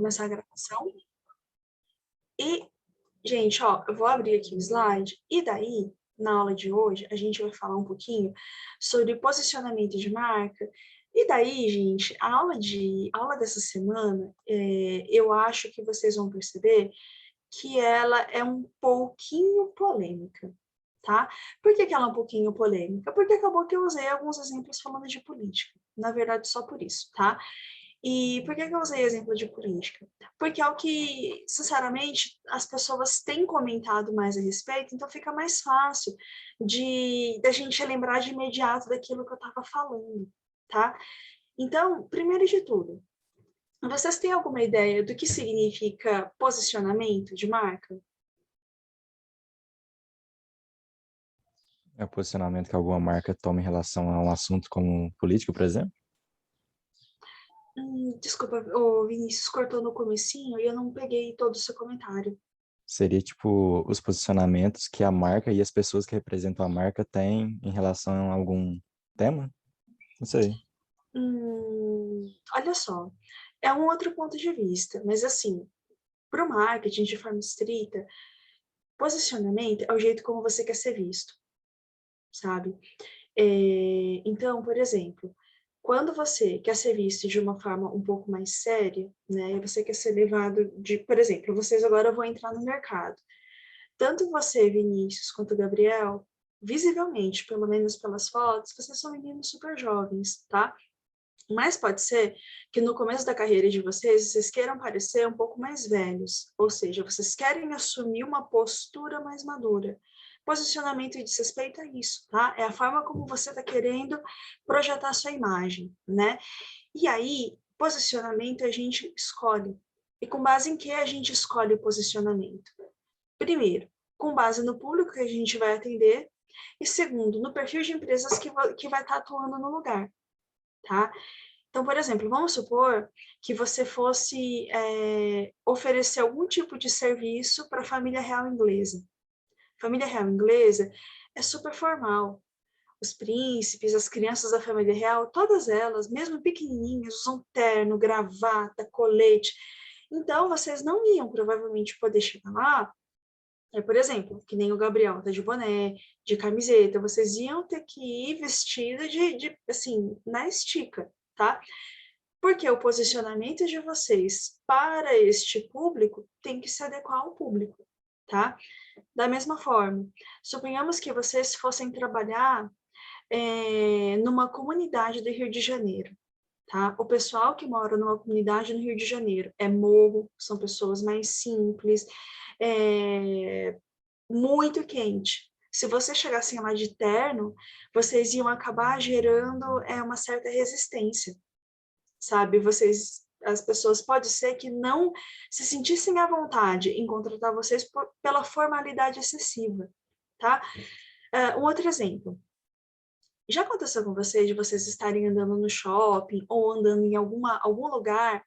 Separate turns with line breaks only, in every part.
começar a gravação. E, gente, ó, eu vou abrir aqui o slide, e daí, na aula de hoje, a gente vai falar um pouquinho sobre posicionamento de marca. E daí, gente, a aula dessa semana, eu acho que vocês vão perceber que ela é um pouquinho polêmica, tá? Por que ela é um pouquinho polêmica? Porque acabou que eu usei alguns exemplos falando de política. Na verdade, só por isso, tá? E por que eu usei exemplo de política? Porque é o que, sinceramente, as pessoas têm comentado mais a respeito, então fica mais fácil da gente lembrar de imediato daquilo que eu estava falando, tá? Então, primeiro de tudo, vocês têm alguma ideia do que significa posicionamento de marca?
É o posicionamento que alguma marca toma em relação a um assunto como política, por exemplo?
Desculpa, o Vinícius cortou no comecinho e eu não peguei todo o seu comentário.
Seria tipo os posicionamentos que a marca e as pessoas que representam a marca têm em relação a algum tema? Não sei.
Olha só, é um outro ponto de vista, mas assim, para o marketing de forma estrita, posicionamento é o jeito como você quer ser visto, sabe? Então, por exemplo, quando você quer ser visto de uma forma um pouco mais séria, né, você quer ser levado por exemplo, vocês agora vão entrar no mercado. Tanto você, Vinícius, quanto o Gabriel, visivelmente, pelo menos pelas fotos, vocês são meninos super jovens, tá? Mas pode ser que no começo da carreira de vocês queiram parecer um pouco mais velhos, ou seja, vocês querem assumir uma postura mais madura. Posicionamento diz respeito a isso, tá? É a forma como você está querendo projetar sua imagem, né? E aí, posicionamento a gente escolhe. E com base em que a gente escolhe o posicionamento? Primeiro, com base no público que a gente vai atender, e segundo, no perfil de empresas que vai estar atuando no lugar, tá? Então, por exemplo, vamos supor que você fosse oferecer algum tipo de serviço para a família real inglesa. Família real inglesa é super formal. Os príncipes, as crianças da família real, todas elas, mesmo pequenininhas, usam terno, gravata, colete. Então, vocês não iam provavelmente poder chegar lá, por exemplo, que nem o Gabriel tá de boné, de camiseta, vocês iam ter que ir vestida assim, na estica, tá? Porque o posicionamento de vocês para este público tem que se adequar ao público, tá? Da mesma forma, suponhamos que vocês fossem trabalhar numa comunidade do Rio de Janeiro, tá? O pessoal que mora numa comunidade no Rio de Janeiro é morro, são pessoas mais simples, muito quente. Se vocês chegassem lá de terno, vocês iam acabar gerando uma certa resistência, sabe? As pessoas pode ser que não se sentissem à vontade em contratar vocês pela formalidade excessiva, tá? Um outro exemplo. Já aconteceu com vocês de vocês estarem andando no shopping ou andando em algum lugar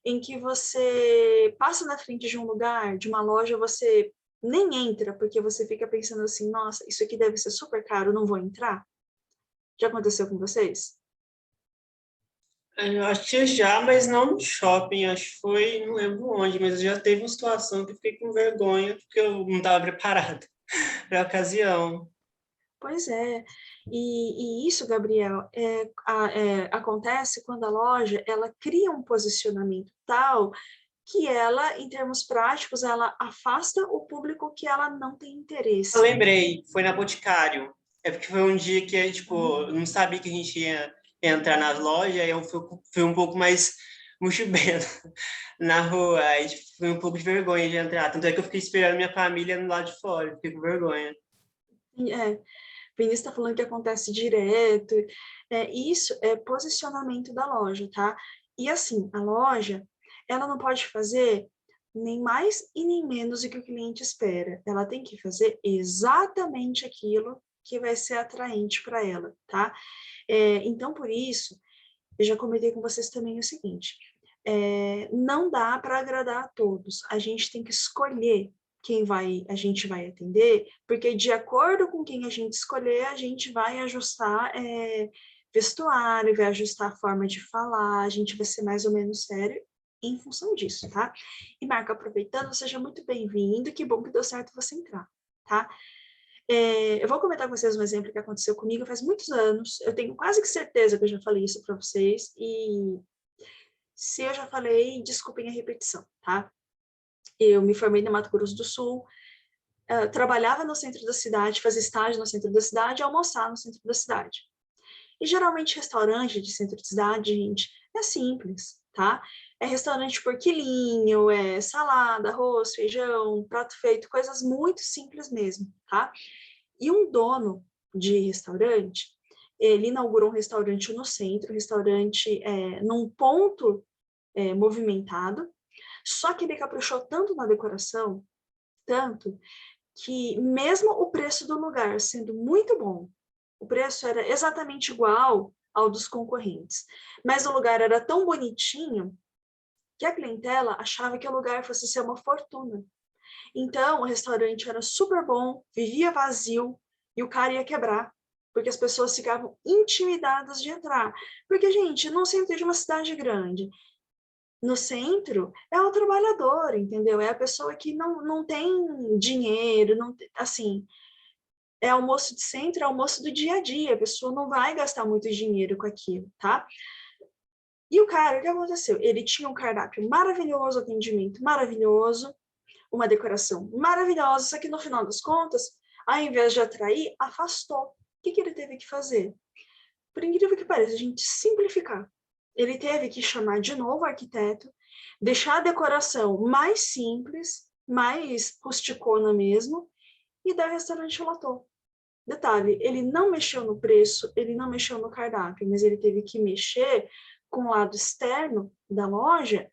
em que você passa na frente de um lugar, de uma loja, você nem entra, porque você fica pensando assim, nossa, isso aqui deve ser super caro, não vou entrar? Já aconteceu com vocês?
Eu acho que já, mas não no shopping, acho que foi, não lembro onde, mas já teve uma situação que eu fiquei com vergonha, porque eu não estava preparado para a ocasião.
Pois é, e isso, Gabriel, acontece quando a loja ela cria um posicionamento tal que ela, em termos práticos, ela afasta o público que ela não tem
Eu
interesse.
lembrei, foi na Boticário. É porque foi um dia que, tipo, eu não sabia que a gente ia entrar nas lojas, aí eu fui um pouco mais mochibento na rua, aí tipo, foi um pouco de vergonha de entrar. Tanto é que eu fiquei esperando minha família no lado de fora, fiquei com vergonha.
Vinícius está falando que acontece direto. Isso é posicionamento da loja, tá? E assim, a loja, ela não pode fazer nem mais e nem menos do que o cliente espera. Ela tem que fazer exatamente aquilo que vai ser atraente para ela, tá? Então, por isso, eu já comentei com vocês também o seguinte, não dá para agradar a todos. A gente tem que escolher a gente vai atender, porque de acordo com quem a gente escolher, a gente vai ajustar vestuário, vai ajustar a forma de falar, a gente vai ser mais ou menos sério em função disso, tá? E, Marco, aproveitando, seja muito bem-vindo, que bom que deu certo você entrar, tá? Eu vou comentar com vocês um exemplo que aconteceu comigo faz muitos anos, eu tenho quase que certeza que eu já falei isso para vocês, e se eu já falei, desculpem a repetição, tá? Eu me formei no Mato Grosso do Sul, trabalhava no centro da cidade, fazia estágio no centro da cidade, almoçar no centro da cidade. E geralmente restaurante de centro de cidade, gente, é simples, tá? É restaurante por quilinho, é salada, arroz, feijão, prato feito, coisas muito simples mesmo, tá? E um dono de restaurante, ele inaugurou um restaurante no centro, restaurante num ponto movimentado, só que ele caprichou tanto na decoração, tanto, que mesmo o preço do lugar sendo muito bom, o preço era exatamente igual ao dos concorrentes, mas o lugar era tão bonitinho que a clientela achava que o lugar fosse ser uma fortuna. Então, o restaurante era super bom, vivia vazio, e o cara ia quebrar, porque as pessoas ficavam intimidadas de entrar. Porque, gente, no centro de uma cidade grande, no centro, é o trabalhador, entendeu? É a pessoa que não tem dinheiro, não assim, é almoço de centro, é almoço do dia a dia, a pessoa não vai gastar muito dinheiro com aquilo, tá? E o cara, o que aconteceu? Ele tinha um cardápio maravilhoso, atendimento maravilhoso, uma decoração maravilhosa, só que no final das contas, ao invés de atrair, afastou. O que ele teve que fazer? Por incrível que pareça, a gente simplificar. Ele teve que chamar de novo o arquiteto, deixar a decoração mais simples, mais rusticona mesmo, e daí o restaurante lotou. Detalhe, ele não mexeu no preço, ele não mexeu no cardápio, mas ele teve que mexer com o lado externo da loja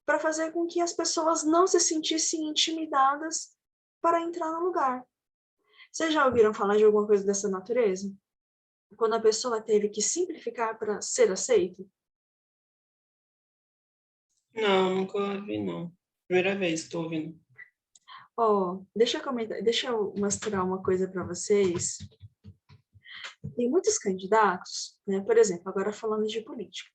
para fazer com que as pessoas não se sentissem intimidadas para entrar no lugar. Vocês já ouviram falar de alguma coisa dessa natureza? Quando a pessoa teve que simplificar para ser aceito?
Não, nunca ouvi, não. Primeira vez que estou ouvindo.
Deixa eu mostrar uma coisa para vocês. Tem muitos candidatos, né? Por exemplo, agora falando de política.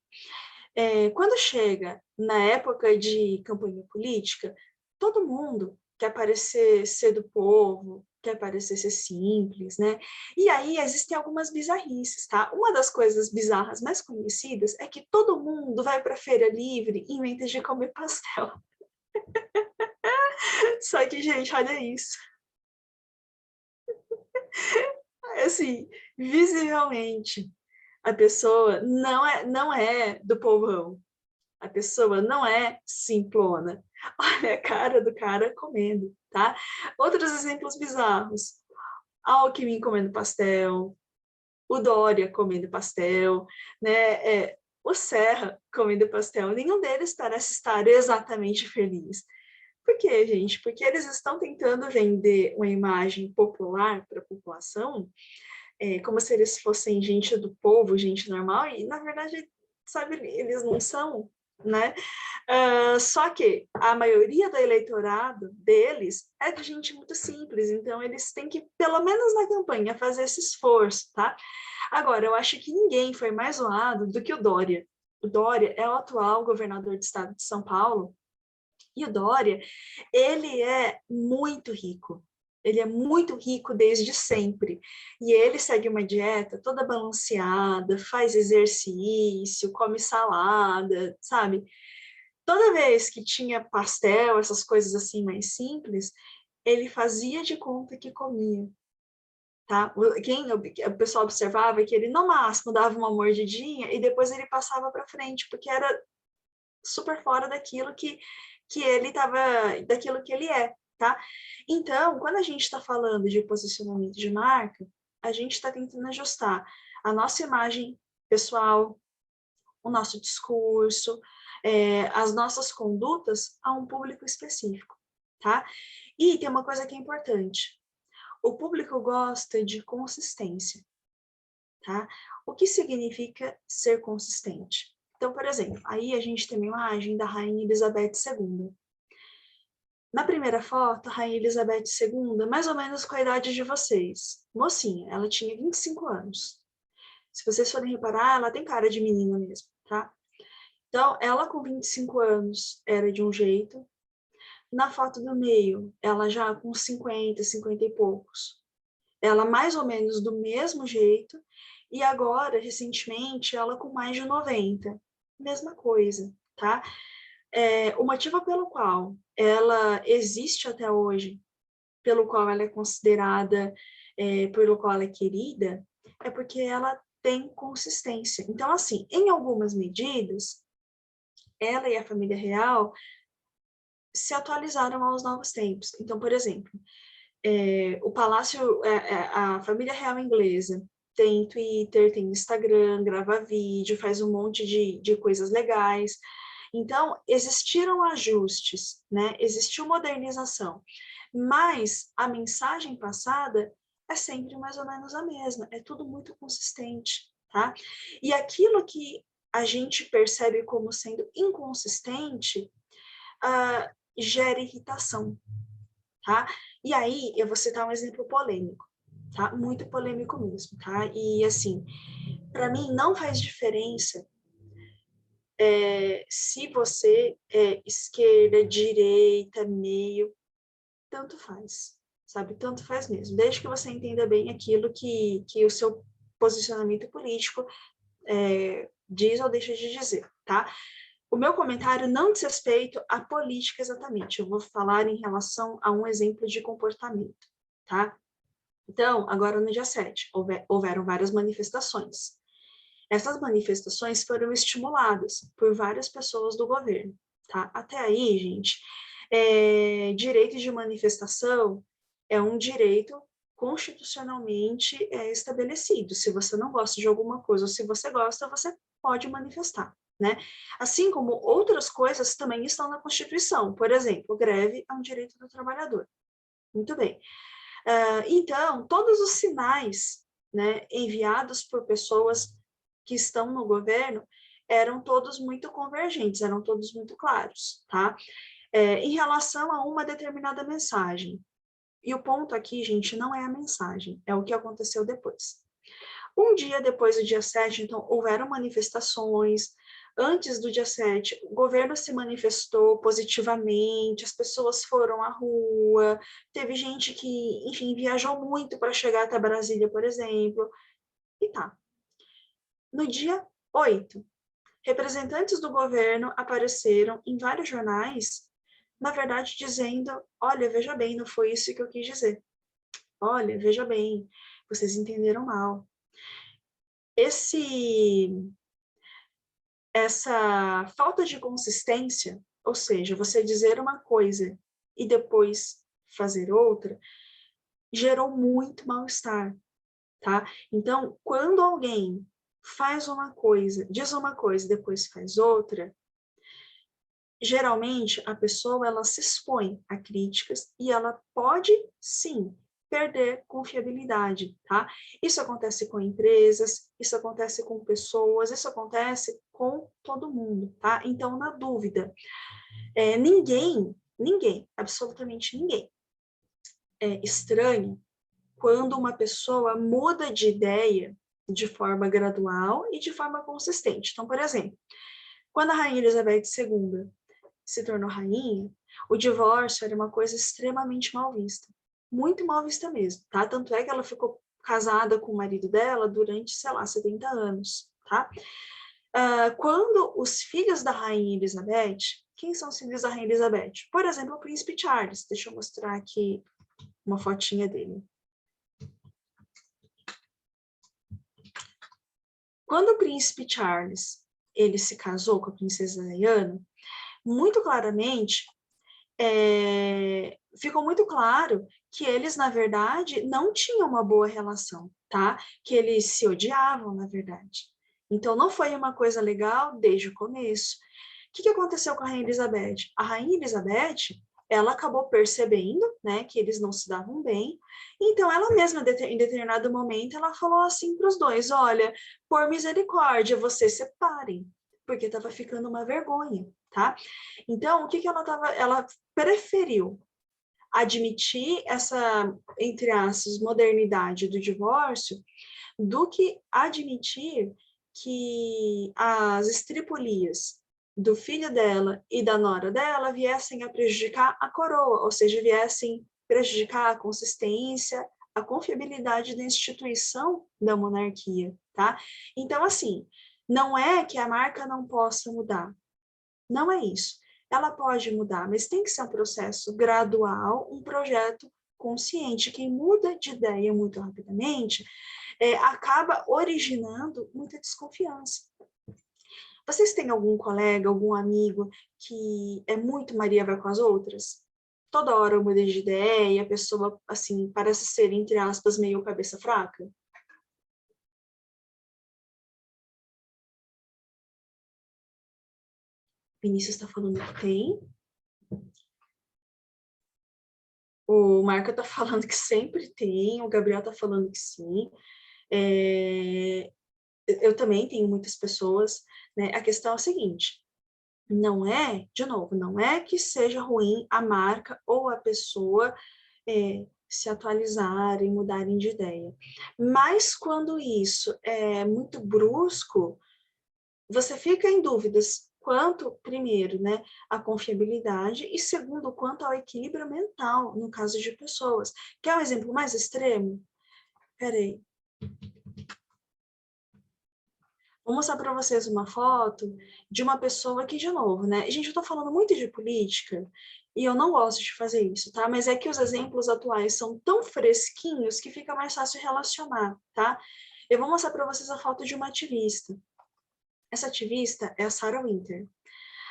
Quando chega na época de campanha política, todo mundo quer parecer ser do povo, quer parecer ser simples, né? E aí existem algumas bizarrices, tá? Uma das coisas bizarras mais conhecidas é que todo mundo vai para a feira livre e inventa de comer pastel. Só que, gente, olha isso. Assim, visivelmente, a pessoa não é do povão. A pessoa não é simplona. Olha a cara do cara comendo, tá? Outros exemplos bizarros. Alckmin comendo pastel, o Dória comendo pastel, né? O Serra comendo pastel. Nenhum deles parece estar exatamente feliz. Por quê, gente? Porque eles estão tentando vender uma imagem popular para a população, como se eles fossem gente do povo, gente normal, e na verdade, sabe, eles não são, né? Só que a maioria do eleitorado deles é de gente muito simples, então eles têm que, pelo menos na campanha, fazer esse esforço, tá? Agora, eu acho que ninguém foi mais zoado do que o Dória. O Dória é o atual governador do estado de São Paulo, e o Dória, ele é muito rico. Ele é muito rico desde sempre. E ele segue uma dieta toda balanceada, faz exercício, come salada, sabe? Toda vez que tinha pastel, essas coisas assim mais simples, ele fazia de conta que comia. Tá? O pessoal observava que ele, no máximo, dava uma mordidinha e depois ele passava para frente, porque era super fora daquilo que ele estava, daquilo que ele é, tá? Então, quando a gente está falando de posicionamento de marca, a gente está tentando ajustar a nossa imagem pessoal, o nosso discurso, as nossas condutas a um público específico, tá? E tem uma coisa que é importante. O público gosta de consistência, tá? O que significa ser consistente? Então, por exemplo, aí a gente tem uma imagem da Rainha Elizabeth II. Na primeira foto, a Rainha Elizabeth II, mais ou menos com a idade de vocês. Mocinha, ela tinha 25 anos. Se vocês forem reparar, ela tem cara de menina mesmo, tá? Então, ela com 25 anos era de um jeito, na foto do meio, ela já com 50, 50 e poucos, ela mais ou menos do mesmo jeito, e agora, recentemente, ela com mais de 90, mesma coisa, tá? O motivo pelo qual ela existe até hoje, pelo qual ela é considerada, pelo qual ela é querida, é porque ela tem consistência. Então, assim, em algumas medidas, ela e a família real se atualizaram aos novos tempos. Então, por exemplo, o palácio, a família real inglesa tem Twitter, tem Instagram, grava vídeo, faz um monte de coisas legais. Então, existiram ajustes, né? Existiu modernização, mas a mensagem passada é sempre mais ou menos a mesma, é tudo muito consistente, tá? E aquilo que a gente percebe como sendo inconsistente, gera irritação, tá? E aí, eu vou citar um exemplo polêmico, tá? Muito polêmico mesmo, tá? E, assim, para mim não faz diferença se você é esquerda, direita, meio, tanto faz, sabe? Tanto faz mesmo, desde que você entenda bem aquilo que o seu posicionamento político diz ou deixa de dizer, tá? O meu comentário não diz respeito à política exatamente, eu vou falar em relação a um exemplo de comportamento, tá? Então, agora no dia 7, houveram várias manifestações. Essas manifestações foram estimuladas por várias pessoas do governo, tá? Até aí, gente, direito de manifestação é um direito constitucionalmente estabelecido. Se você não gosta de alguma coisa ou se você gosta, você pode manifestar, né? Assim como outras coisas também estão na Constituição. Por exemplo, greve é um direito do trabalhador. Muito bem. Então, todos os sinais, né, enviados por pessoas que estão no governo eram todos muito convergentes, eram todos muito claros, tá? Em relação a uma determinada mensagem. E o ponto aqui, gente, não é a mensagem, é o que aconteceu depois. Um dia depois do dia 7, então, houveram manifestações. Antes do dia 7, o governo se manifestou positivamente, as pessoas foram à rua, teve gente que, enfim, viajou muito para chegar até Brasília, por exemplo, e tá. No dia 8, representantes do governo apareceram em vários jornais, na verdade, dizendo: olha, veja bem, não foi isso que eu quis dizer. Olha, veja bem, vocês entenderam mal. Essa falta de consistência, ou seja, você dizer uma coisa e depois fazer outra, gerou muito mal-estar, tá? Então, quando alguém faz uma coisa, diz uma coisa e depois faz outra, geralmente a pessoa ela se expõe a críticas e ela pode, sim, perder confiabilidade, tá? Isso acontece com empresas, isso acontece com pessoas, isso acontece com todo mundo, tá? Então, na dúvida, ninguém, absolutamente ninguém, é estranho quando uma pessoa muda de ideia de forma gradual e de forma consistente. Então, por exemplo, quando a Rainha Elizabeth II se tornou rainha, o divórcio era uma coisa extremamente mal vista. Muito mal vista mesmo, tá? Tanto é que ela ficou casada com o marido dela durante, sei lá, 70 anos, tá? Quando os filhos da Rainha Elizabeth, quem são os filhos da Rainha Elizabeth? Por exemplo, o Príncipe Charles. Deixa eu mostrar aqui uma fotinha dele. Quando o Príncipe Charles ele se casou com a Princesa Diana, muito claramente ficou muito claro que eles, na verdade, não tinham uma boa relação, tá? Que eles se odiavam, na verdade. Então, não foi uma coisa legal desde o começo. O que aconteceu com a Rainha Elizabeth? A Rainha Elizabeth, ela acabou percebendo, né, que eles não se davam bem, então ela mesma, em determinado momento, ela falou assim para os dois: olha, por misericórdia, vocês separem, porque estava ficando uma vergonha, tá? Então, o que ela preferiu admitir essa, entre aspas, modernidade do divórcio, do que admitir que as estripulias do filho dela e da nora dela viessem a prejudicar a coroa, ou seja, viessem prejudicar a consistência, a confiabilidade da instituição da monarquia, tá? Então, assim, não é que a marca não possa mudar, não é isso. Ela pode mudar, mas tem que ser um processo gradual, um projeto consciente. Quem muda de ideia muito rapidamente acaba originando muita desconfiança. Vocês têm algum colega, algum amigo que é muito Maria vai com as outras? Toda hora eu mudei de ideia e a pessoa, assim, parece ser, entre aspas, meio cabeça fraca? Vinícius está falando que tem. O Marco está falando que sempre tem. O Gabriel está falando que sim. Eu também tenho muitas pessoas, né? A questão é a seguinte, não é, de novo, não é que seja ruim a marca ou a pessoa se atualizarem, mudarem de ideia. Mas quando isso é muito brusco, você fica em dúvidas quanto, primeiro, né, a confiabilidade e segundo, quanto ao equilíbrio mental no caso de pessoas. Quer um exemplo mais extremo? Peraí. Vou mostrar para vocês uma foto de uma pessoa que, de novo, né? Gente, eu estou falando muito de política e eu não gosto de fazer isso, tá? Mas é que os exemplos atuais são tão fresquinhos que fica mais fácil relacionar, tá? Eu vou mostrar para vocês a foto de uma ativista. Essa ativista é a Sarah Winter.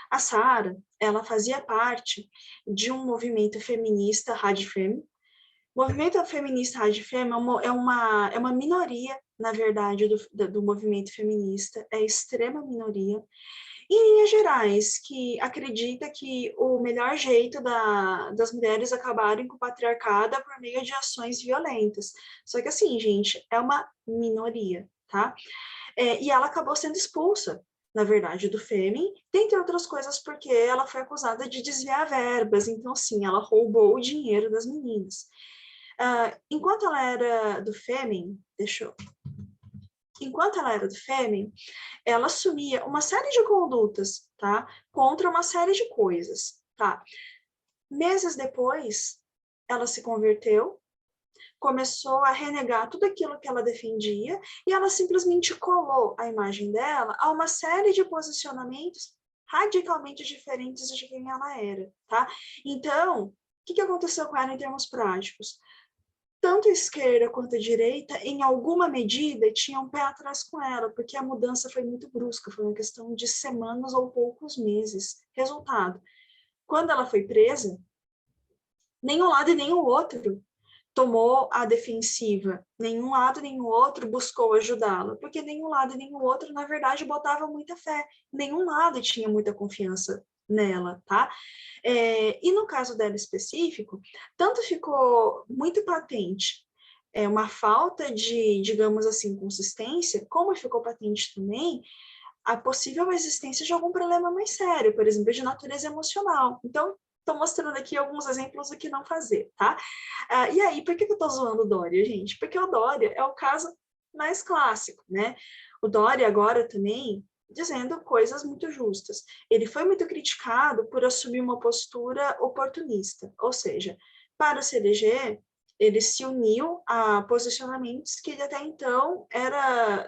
A Sarah, ela fazia parte de um movimento feminista, Radfem. O movimento feminista Radfem é uma minoria, na verdade, do movimento feminista, é extrema minoria, em linhas gerais, que acredita que o melhor jeito das mulheres acabarem com o patriarcado é por meio de ações violentas. Só que assim, gente, é uma minoria, tá? E ela acabou sendo expulsa, na verdade, do Fêmen, dentre outras coisas porque ela foi acusada de desviar verbas, então, sim, ela roubou o dinheiro das meninas. Enquanto ela era do Fêmen, enquanto ela era do Fêmen, ela assumia uma série de condutas, tá? Contra uma série de coisas, tá? Meses depois, ela se converteu, começou a renegar tudo aquilo que ela defendia e ela simplesmente colou a imagem dela a uma série de posicionamentos radicalmente diferentes de quem ela era, tá? Então, o que aconteceu com ela em termos práticos? Tanto a esquerda quanto a direita, em alguma medida, tinham um pé atrás com ela, porque a mudança foi muito brusca, foi uma questão de semanas ou poucos meses. Resultado, quando ela foi presa, nem um lado e nem o outro tomou a defensiva, nenhum lado nem o outro buscou ajudá-la, porque nenhum lado nem o outro, na verdade, botava muita fé, nenhum lado tinha muita confiança nela, tá? E no caso dela específico, tanto ficou muito patente uma falta de, digamos assim, consistência, como ficou patente também a possível existência de algum problema mais sério, por exemplo, de natureza emocional. Então, estou mostrando aqui alguns exemplos do que não fazer, tá? E aí, por que eu estou zoando o Dória, gente? Porque o Dória é o caso mais clássico, né? O Dória agora também dizendo coisas muito justas. Ele foi muito criticado por assumir uma postura oportunista, ou seja, para se eleger, ele se uniu a posicionamentos que ele até então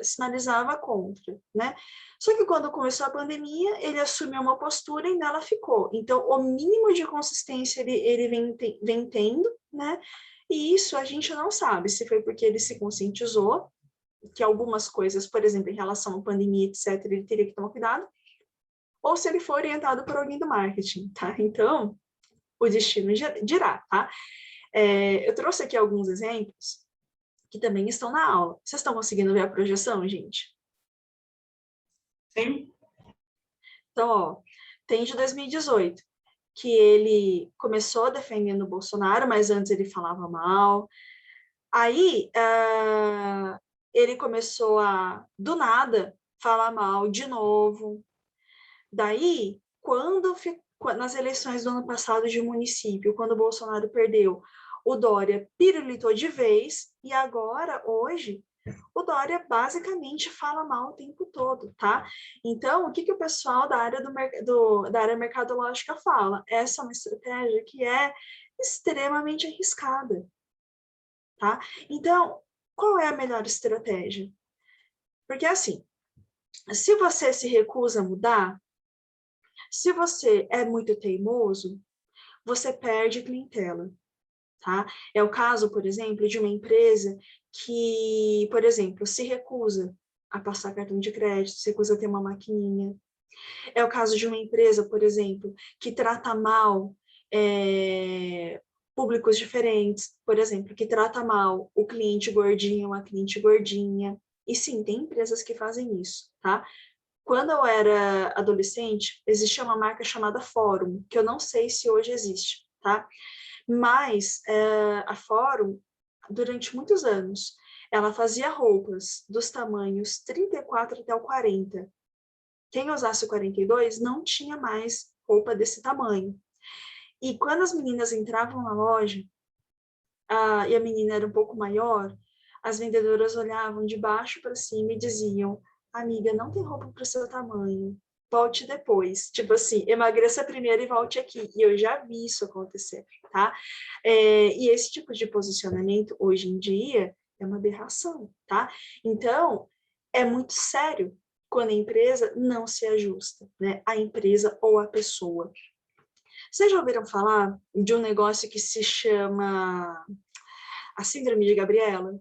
sinalizava contra, né? Só que quando começou a pandemia, ele assumiu uma postura e nela ficou. Então, o mínimo de consistência ele vem tendo, né? E isso a gente não sabe se foi porque ele se conscientizou que algumas coisas, por exemplo, em relação à pandemia, etc., ele teria que tomar cuidado, ou se ele for orientado por alguém do marketing, tá? Então, o destino dirá, tá? Eu trouxe aqui alguns exemplos que também estão na aula. Vocês estão conseguindo ver a projeção, gente?
Sim.
Então, ó, tem de 2018, que ele começou defendendo o Bolsonaro, mas antes ele falava mal. Aí, ele começou a, do nada, falar mal de novo. Daí, nas eleições do ano passado de município, quando o Bolsonaro perdeu, o Dória pirulitou de vez, e agora, hoje, O Dória basicamente fala mal o tempo todo, tá? Então, o que o pessoal da área, da área mercadológica fala? Essa é uma estratégia que é extremamente arriscada, tá? Então, qual é a melhor estratégia? Porque, assim, se você se recusa a mudar, se você é muito teimoso, você perde clientela, tá? É o caso, por exemplo, de uma empresa que, por exemplo, se recusa a passar cartão de crédito, se recusa a ter uma maquininha. É o caso de uma empresa, por exemplo, que trata mal públicos diferentes, por exemplo, que trata mal o cliente gordinho, a cliente gordinha. E sim, tem empresas que fazem isso, tá? Quando eu era adolescente, existia uma marca chamada Fórum, que eu não sei se hoje existe, tá? Mas a Fórum, durante muitos anos, ela fazia roupas dos tamanhos 34 até o 40. Quem usasse o 42 não tinha mais roupa desse tamanho. E quando as meninas entravam na loja, e a menina era um pouco maior, as vendedoras olhavam de baixo para cima e diziam: amiga, não tem roupa para o seu tamanho, volte depois. Tipo assim, emagreça primeiro e volte aqui. E eu já vi isso acontecer, tá? E esse tipo de posicionamento, hoje em dia, é uma aberração, tá? Então, é muito sério quando a empresa não se ajusta, né? A empresa ou a pessoa. Vocês já ouviram falar de um negócio que se chama a síndrome de Gabriela?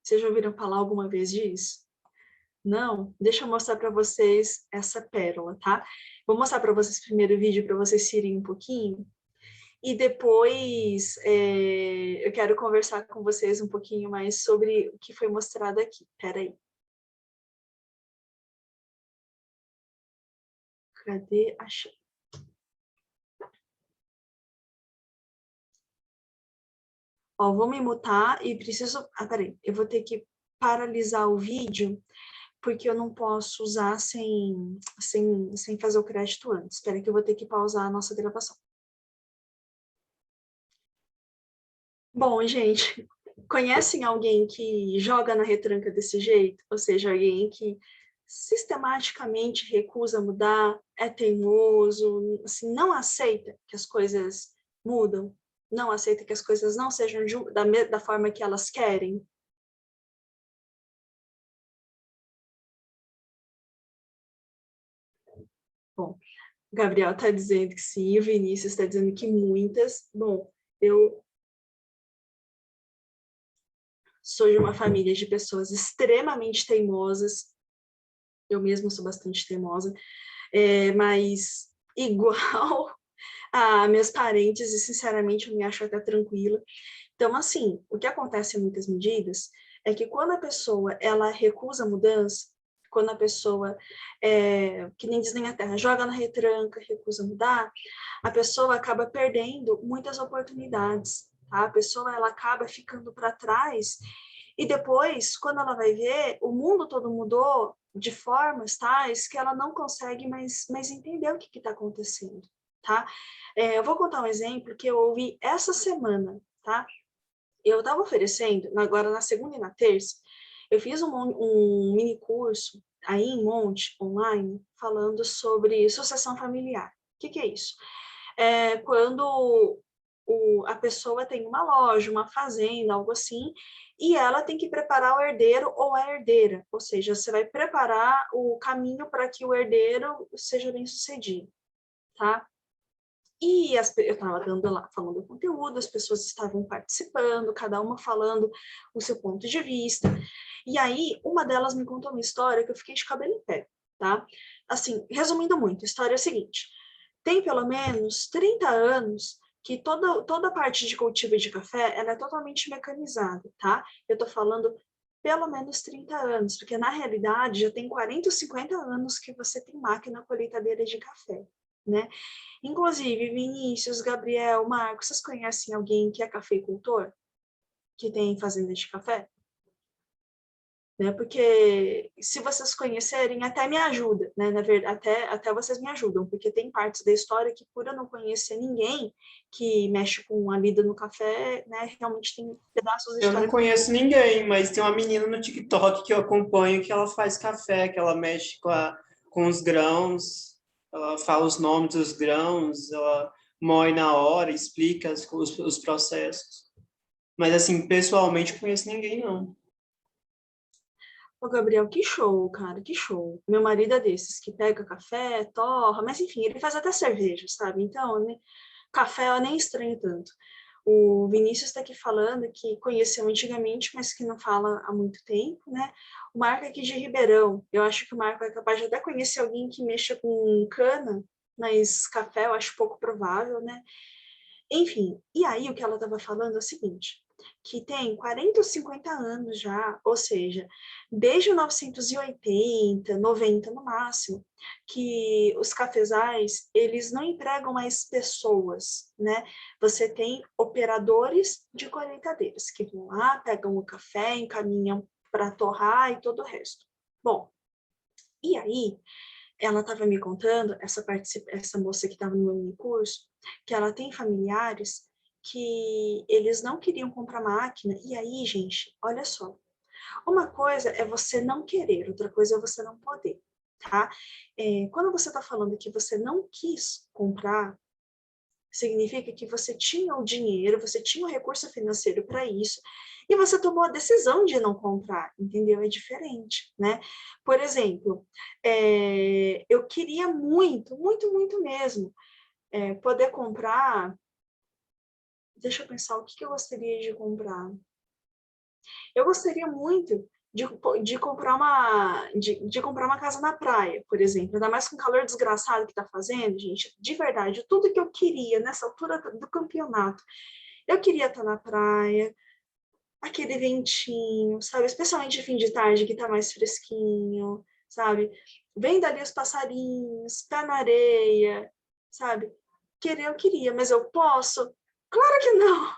Vocês já ouviram falar alguma vez disso? Não? Deixa eu mostrar para vocês essa pérola, tá? Vou mostrar para vocês primeiro o vídeo para vocês se irem um pouquinho. E depois eu quero conversar com vocês um pouquinho mais sobre o que foi mostrado aqui. Espera aí. Cadê? Achei. Ó, vou me mutar e preciso... peraí. Eu vou ter que paralisar o vídeo porque eu não posso usar sem fazer o crédito antes. Espera que eu vou ter que pausar a nossa gravação. Bom, gente, conhecem alguém que joga na retranca desse jeito? Ou seja, alguém que sistematicamente recusa mudar, é teimoso, assim, não aceita que as coisas mudam, não aceita que as coisas não sejam da forma que elas querem? Bom, o Gabriel está dizendo que sim, o Vinícius está dizendo que muitas. Bom, eu sou de uma família de pessoas extremamente teimosas, eu mesma sou bastante teimosa, mas igual a meus parentes, e sinceramente eu me acho até tranquila. Então, assim, o que acontece em muitas medidas é que quando a pessoa ela recusa a mudança, quando a pessoa, que nem diz nem a terra, joga na retranca, recusa mudar, a pessoa acaba perdendo muitas oportunidades, tá? A pessoa ela acaba ficando para trás e depois, quando ela vai ver, o mundo todo mudou de formas tais que ela não consegue mais entender o que está acontecendo, tá? Eu vou contar um exemplo que eu ouvi essa semana, tá? Eu estava oferecendo, agora na segunda e na terça, eu fiz um mini curso aí em Monte, online, falando sobre sucessão familiar. O que é isso? Quando a pessoa tem uma loja, uma fazenda, algo assim, e ela tem que preparar o herdeiro ou a herdeira, ou seja, você vai preparar o caminho para que o herdeiro seja bem sucedido, tá? E eu estava dando lá, falando o conteúdo, as pessoas estavam participando, cada uma falando o seu ponto de vista. E aí, uma delas me contou uma história que eu fiquei de cabelo em pé, tá? Assim, resumindo muito, a história é a seguinte: tem pelo menos 30 anos que toda a parte de cultivo de café ela é totalmente mecanizada, tá? Eu tô falando pelo menos 30 anos, porque na realidade já tem 40 ou 50 anos que você tem máquina colheitadeira de café, né? Inclusive, Vinícius, Gabriel, Marcos, vocês conhecem alguém que é cafeicultor? Que tem fazenda de café? né? Porque se vocês conhecerem, até me ajuda, né? Na verdade, até vocês me ajudam, porque tem partes da história que, por eu não conhecer ninguém que mexe com a lida no café, né? Realmente tem pedaços da
Eu não
história.
conheço ninguém, mas tem uma menina no TikTok que eu acompanho que ela faz café, que ela mexe com os grãos, ela fala os nomes dos grãos, ela moe na hora, explica os processos. Mas, assim, pessoalmente, não conheço ninguém, não.
Ô, Gabriel, que show, cara, que show. Meu marido é desses que pega café, torra, mas enfim, ele faz até cerveja, sabe? Então, né, café eu nem estranho tanto. O Vinícius está aqui falando que conheceu antigamente, mas que não fala há muito tempo, né? O Marco é aqui de Ribeirão. Eu acho que o Marco é capaz de até conhecer alguém que mexa com cana, mas café eu acho pouco provável, né? Enfim, e aí o que ela estava falando é o seguinte, que tem 40 ou 50 anos já, ou seja, desde 1980, 90 no máximo, que os cafezais, eles não empregam mais pessoas, né? Você tem operadores de colheitadeiras, que vão lá, pegam o café, encaminham para torrar e todo o resto. Bom, e aí, ela estava me contando, essa moça que estava no meu mini curso, que ela tem familiares que eles não queriam comprar máquina. E aí, gente, olha só. Uma coisa é você não querer, outra coisa é você não poder, tá? Quando você está falando que você não quis comprar, significa que você tinha o dinheiro, você tinha o recurso financeiro para isso, e você tomou a decisão de não comprar, entendeu? É diferente, né? Por exemplo, eu queria muito, muito, muito mesmo, poder comprar. Deixa eu pensar o que eu gostaria de comprar. Eu gostaria muito de comprar de comprar uma casa na praia, por exemplo, ainda mais com o calor desgraçado que está fazendo, gente, de verdade, tudo que eu queria nessa altura do campeonato. Eu queria estar na praia, aquele ventinho, sabe? Especialmente fim de tarde que tá mais fresquinho, sabe? Vendo ali os passarinhos, pé na areia, sabe? Querer eu queria, mas eu posso? Claro que não!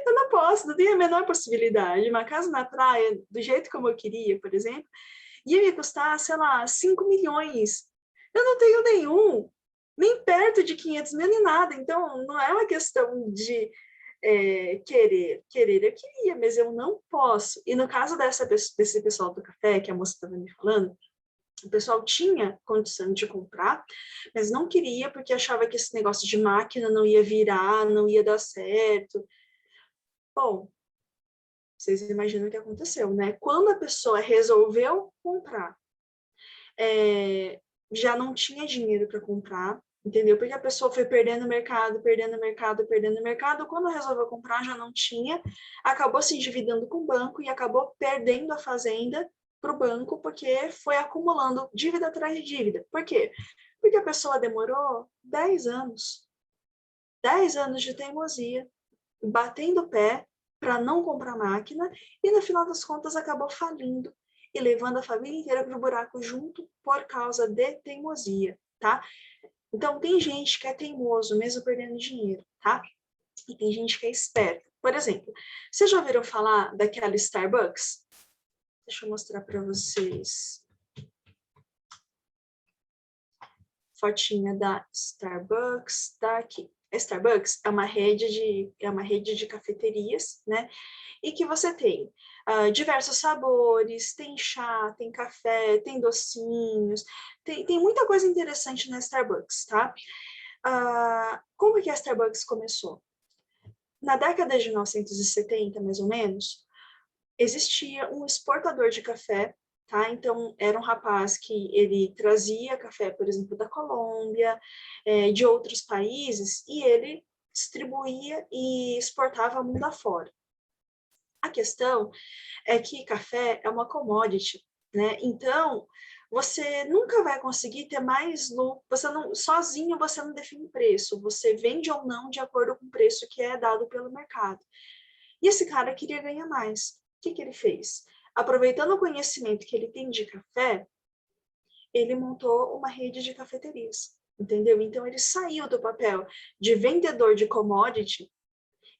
Eu não posso, não tenho a menor possibilidade. Uma casa na praia, do jeito como eu queria, por exemplo, ia me custar, sei lá, 5 milhões. Eu não tenho nenhum, nem perto de 500 mil, nem nada. Então, não é uma questão de querer. Querer eu queria, mas eu não posso. E no caso desse pessoal do café, que a moça estava me falando, o pessoal tinha condição de comprar, mas não queria porque achava que esse negócio de máquina não ia virar, não ia dar certo. Bom, vocês imaginam o que aconteceu, né? Quando a pessoa resolveu comprar, já não tinha dinheiro para comprar, entendeu? Porque a pessoa foi perdendo mercado, perdendo mercado, perdendo mercado. Quando resolveu comprar, já não tinha, acabou se endividando com o banco e acabou perdendo a fazenda para o banco, porque foi acumulando dívida atrás de dívida. Por quê? Porque a pessoa demorou 10 anos de teimosia, batendo o pé para não comprar máquina e, no final das contas, acabou falindo e levando a família inteira para o buraco junto por causa de teimosia, tá? Então, tem gente que é teimoso, mesmo perdendo dinheiro, tá? E tem gente que é esperta. Por exemplo, vocês já ouviram falar daquela Starbucks? Deixa eu mostrar para vocês. Fotinha da Starbucks, tá aqui. A Starbucks é uma rede de cafeterias, né? E que você tem diversos sabores, tem chá, tem café, tem docinhos, tem muita coisa interessante na Starbucks, tá? Como que a Starbucks começou? Na década de 1970, mais ou menos, existia um exportador de café, tá? Então, era um rapaz que ele trazia café, por exemplo, da Colômbia, de outros países, e ele distribuía e exportava mundo afora. A questão é que café é uma commodity, né? Então, você nunca vai conseguir ter mais lucro, sozinho você não define preço, você vende ou não de acordo com o preço que é dado pelo mercado. E esse cara queria ganhar mais. O que ele fez? Aproveitando o conhecimento que ele tem de café, ele montou uma rede de cafeterias, entendeu? Então, ele saiu do papel de vendedor de commodity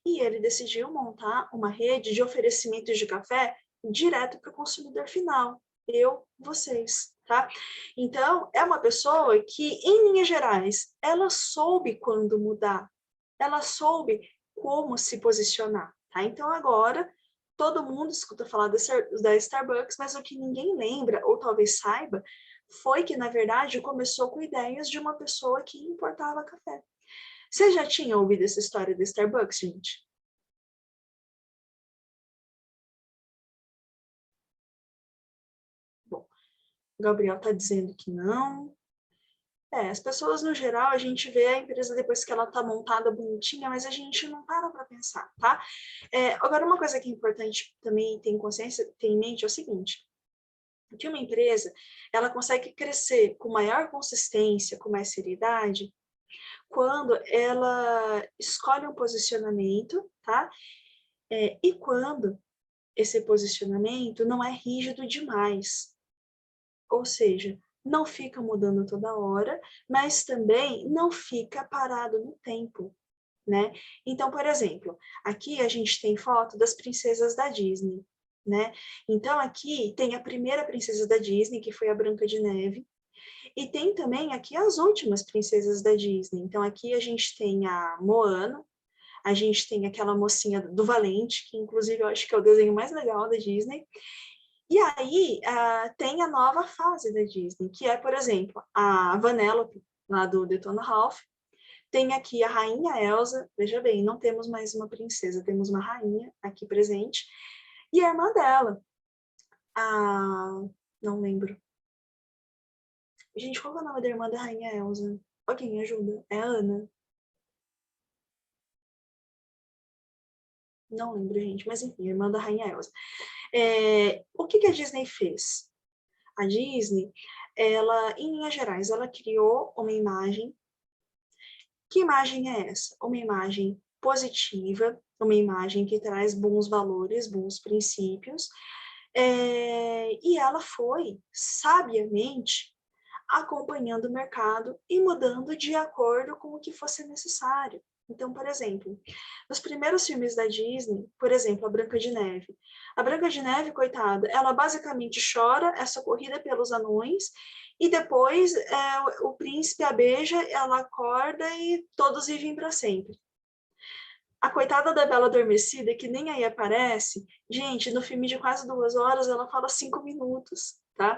e ele decidiu montar uma rede de oferecimentos de café direto para o consumidor final, eu, vocês, tá? Então, é uma pessoa que, em linhas gerais, ela soube quando mudar, ela soube como se posicionar, tá? Então, agora, todo mundo escuta falar da Starbucks, mas o que ninguém lembra, ou talvez saiba, foi que, na verdade, começou com ideias de uma pessoa que importava café. Você já tinha ouvido essa história da Starbucks, gente? Bom, o Gabriel está dizendo que não. As pessoas, no geral, a gente vê a empresa depois que ela está montada, bonitinha, mas a gente não para pensar, tá? Agora, uma coisa que é importante também ter em consciência, ter em mente é o seguinte, que uma empresa, ela consegue crescer com maior consistência, com mais seriedade, quando ela escolhe um posicionamento, tá? E quando esse posicionamento não é rígido demais. Ou seja, não fica mudando toda hora, mas também não fica parado no tempo, né? Então, por exemplo, aqui a gente tem foto das princesas da Disney, né? Então, aqui tem a primeira princesa da Disney, que foi a Branca de Neve, e tem também aqui as últimas princesas da Disney. Então, aqui a gente tem a Moana, a gente tem aquela mocinha do Valente, que inclusive eu acho que é o desenho mais legal da Disney. E aí tem a nova fase da Disney, que é, por exemplo, a Vanellope, lá do Detona Ralph. Tem aqui a Rainha Elsa, veja bem, não temos mais uma princesa, temos uma rainha aqui presente. E a irmã dela, a... não lembro. Gente, qual é o nome da irmã da Rainha Elsa? Alguém me ajuda? É a Ana? Não lembro, gente, mas enfim, a irmã da Rainha Elsa. O que a Disney fez? A Disney, ela, em linhas gerais, ela criou uma imagem. Que imagem é essa? Uma imagem positiva, uma imagem que traz bons valores, bons princípios, e ela foi, sabiamente, acompanhando o mercado e mudando de acordo com o que fosse necessário. Então, por exemplo, nos primeiros filmes da Disney, por exemplo, a Branca de Neve. A Branca de Neve, coitada, ela basicamente chora, é socorrida pelos anões, e depois o príncipe a beija, ela acorda e todos vivem para sempre. A coitada da Bela Adormecida, que nem aí aparece, gente, no filme de quase 2 horas, ela fala 5 minutos, tá?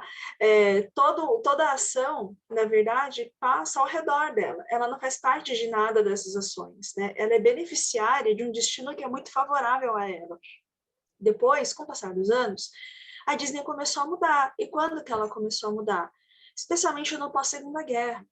Toda a ação, na verdade, passa ao redor dela. Ela não faz parte de nada dessas ações, né? Ela é beneficiária de um destino que é muito favorável a ela. Depois, com o passar dos anos, a Disney começou a mudar. E quando que ela começou a mudar? Especialmente no pós-Segunda Guerra.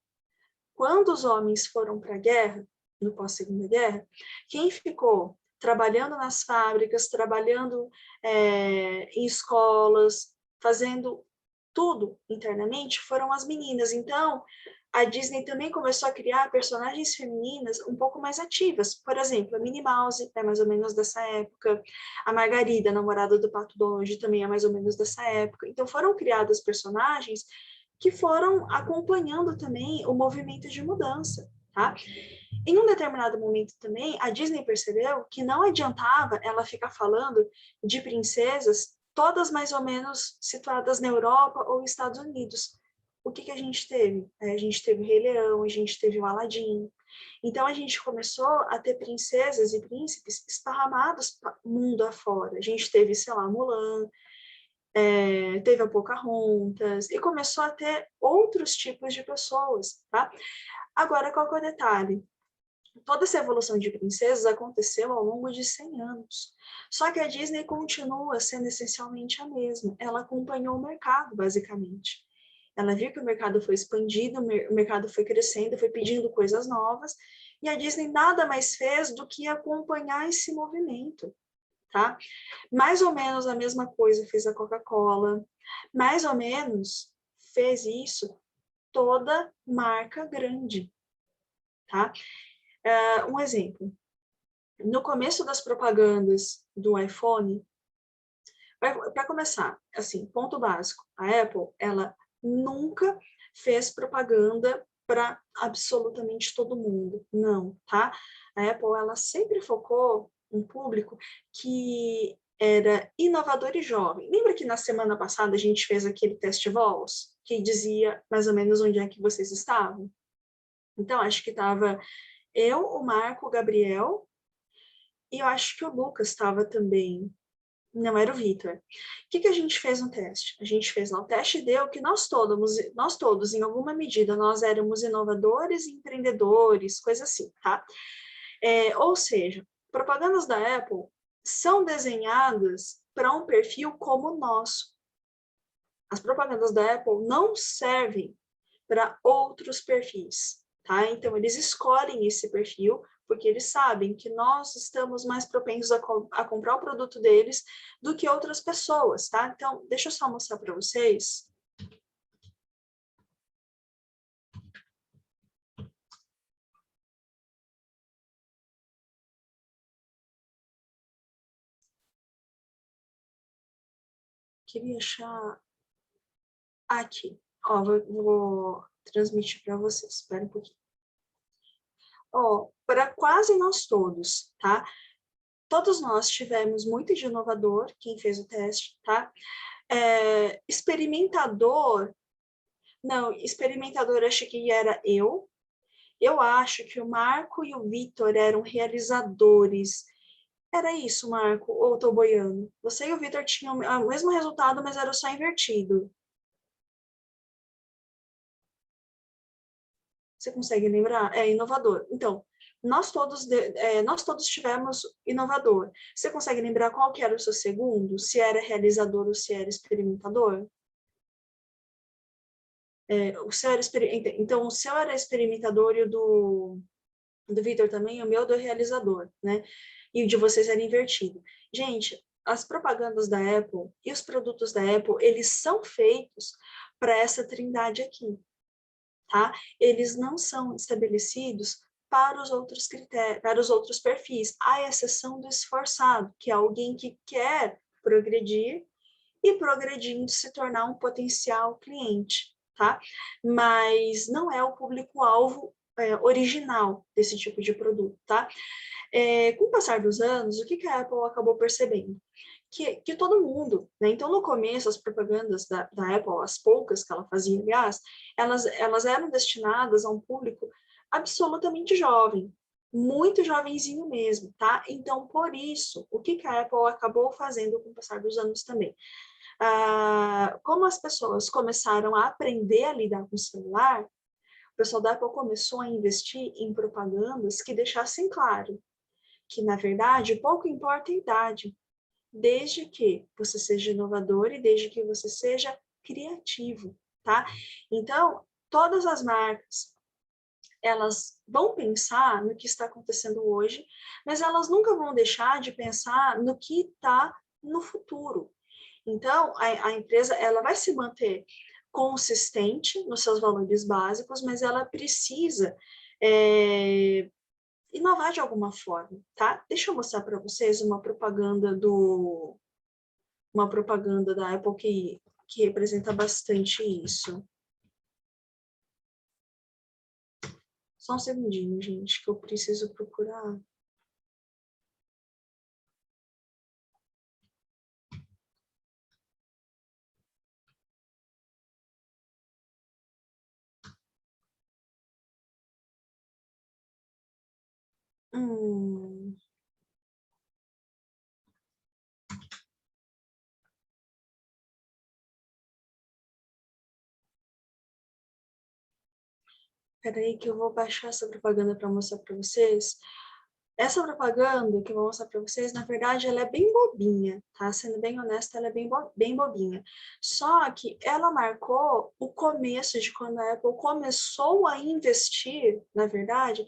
Quando os homens foram para a guerra, no pós-Segunda Guerra, quem ficou trabalhando nas fábricas, trabalhando em escolas, fazendo tudo internamente, foram as meninas. Então, a Disney também começou a criar personagens femininas um pouco mais ativas. Por exemplo, a Minnie Mouse é mais ou menos dessa época, a Margarida, namorada do Pato Donald, também é mais ou menos dessa época. Então, foram criadas personagens que foram acompanhando também o movimento de mudança, tá? Em um determinado momento também, a Disney percebeu que não adiantava ela ficar falando de princesas todas mais ou menos situadas na Europa ou Estados Unidos. O que a gente teve? A gente teve o Rei Leão, a gente teve o Aladim. Então, a gente começou a ter princesas e príncipes esparramados mundo afora. A gente teve, sei lá, Mulan, teve a Pocahontas, e começou a ter outros tipos de pessoas, tá? Agora, qual que é o detalhe? Toda essa evolução de princesas aconteceu ao longo de 100 anos. Só que a Disney continua sendo essencialmente a mesma. Ela acompanhou o mercado, basicamente. Ela viu que o mercado foi expandido, o mercado foi crescendo, foi pedindo coisas novas, e a Disney nada mais fez do que acompanhar esse movimento, tá? Mais ou menos a mesma coisa fez a Coca-Cola, mais ou menos fez isso toda marca grande, tá? Um exemplo, no começo das propagandas do iPhone, para começar, assim, ponto básico, a Apple, ela nunca fez propaganda para absolutamente todo mundo, não, tá? A Apple, ela sempre focou um público que era inovador e jovem. Lembra que na semana passada a gente fez aquele teste Vols, que dizia mais ou menos onde é que vocês estavam? Então, acho que estava eu, o Marco, o Gabriel, e eu acho que o Lucas estava também. Não, era o Vitor. O que a gente fez no teste? A gente fez lá o teste e deu que nós todos, em alguma medida, nós éramos inovadores, empreendedores, coisa assim, tá? Ou seja, propagandas da Apple são desenhadas para um perfil como o nosso. As propagandas da Apple não servem para outros perfis, tá? Então, eles escolhem esse perfil porque eles sabem que nós estamos mais propensos a comprar o produto deles do que outras pessoas, tá? Então, deixa eu só mostrar para vocês. Queria achar aqui. Ó, vou transmitir para vocês. Espera um pouquinho. Ó, para quase nós todos, tá? Todos nós tivemos muito de inovador, quem fez o teste, tá? Experimentador, não, experimentador acho que era eu. Eu acho que o Marco e o Vitor eram realizadores. Era isso, Marco, ou estou boiando? Você e o Vitor tinham o mesmo resultado, mas era só invertido. Você consegue lembrar? É inovador. Então, nós todos tivemos inovador. Você consegue lembrar qual que era o seu segundo? Se era realizador ou se era experimentador? Então, o seu era experimentador e o do Vitor também, o meu do realizador, né? E o de vocês era invertido. Gente, as propagandas da Apple e os produtos da Apple, eles são feitos para essa trindade aqui, tá? Eles não são estabelecidos para os outros critérios, para os outros perfis, à exceção do esforçado, que é alguém que quer progredir e progredindo se tornar um potencial cliente, tá? Mas não é o público-alvo original desse tipo de produto, tá? Com o passar dos anos, o que a Apple acabou percebendo? Que todo mundo, né? Então, no começo, as propagandas da Apple, as poucas que ela fazia, aliás, elas eram destinadas a um público absolutamente jovem, muito jovenzinho mesmo, tá? Então, por isso, o que a Apple acabou fazendo com o passar dos anos também? Como as pessoas começaram a aprender a lidar com o celular, o pessoal da Apple começou a investir em propagandas que deixassem claro que, na verdade, pouco importa a idade, desde que você seja inovador e desde que você seja criativo, tá? Então, todas as marcas, elas vão pensar no que está acontecendo hoje, mas elas nunca vão deixar de pensar no que está no futuro. Então, a empresa ela vai se manter consistente nos seus valores básicos, mas ela precisa inovar de alguma forma, tá? Deixa eu mostrar para vocês uma propaganda da Apple que representa bastante isso. Só um segundinho, gente, que eu preciso procurar. Hum. Peraí que eu vou baixar essa propaganda para mostrar para vocês. Essa propaganda que eu vou mostrar para vocês, na verdade, ela é bem bobinha, tá? Sendo bem honesta, ela é bem bobinha. Só que ela marcou o começo de quando a Apple começou a investir, na verdade,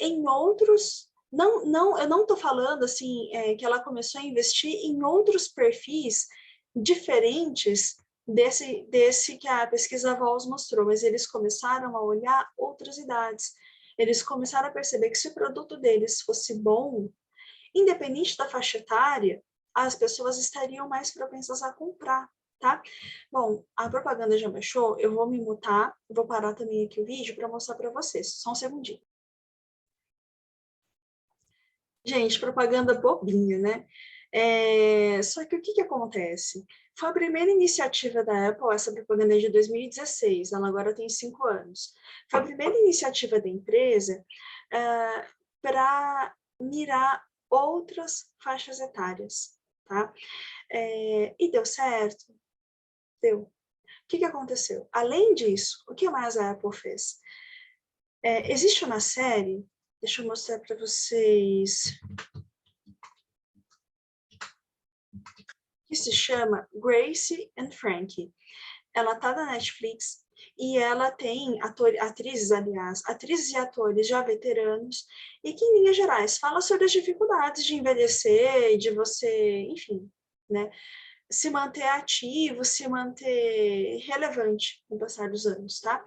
em outros... eu não estou falando assim que ela começou a investir em outros perfis diferentes desse que a pesquisa Vols mostrou, mas eles começaram a olhar outras idades. Eles começaram a perceber que se o produto deles fosse bom, independente da faixa etária, as pessoas estariam mais propensas a comprar, tá? Bom, a propaganda já baixou, eu vou me mutar, vou parar também aqui o vídeo para mostrar para vocês, só um segundinho. Gente, propaganda bobinha, né? Só que o que acontece? Foi a primeira iniciativa da Apple, essa propaganda é de 2016, ela agora tem 5 anos. Foi a primeira iniciativa da empresa para mirar outras faixas etárias, tá? E deu certo? Deu. O que aconteceu? Além disso, o que mais a Apple fez? Existe uma série, deixa eu mostrar para vocês, que se chama Gracie and Frankie. Ela tá na Netflix e ela tem atrizes e atores já veteranos e que, em linhas gerais, fala sobre as dificuldades de envelhecer, de você, enfim, né, se manter ativo, se manter relevante com o passar dos anos, tá?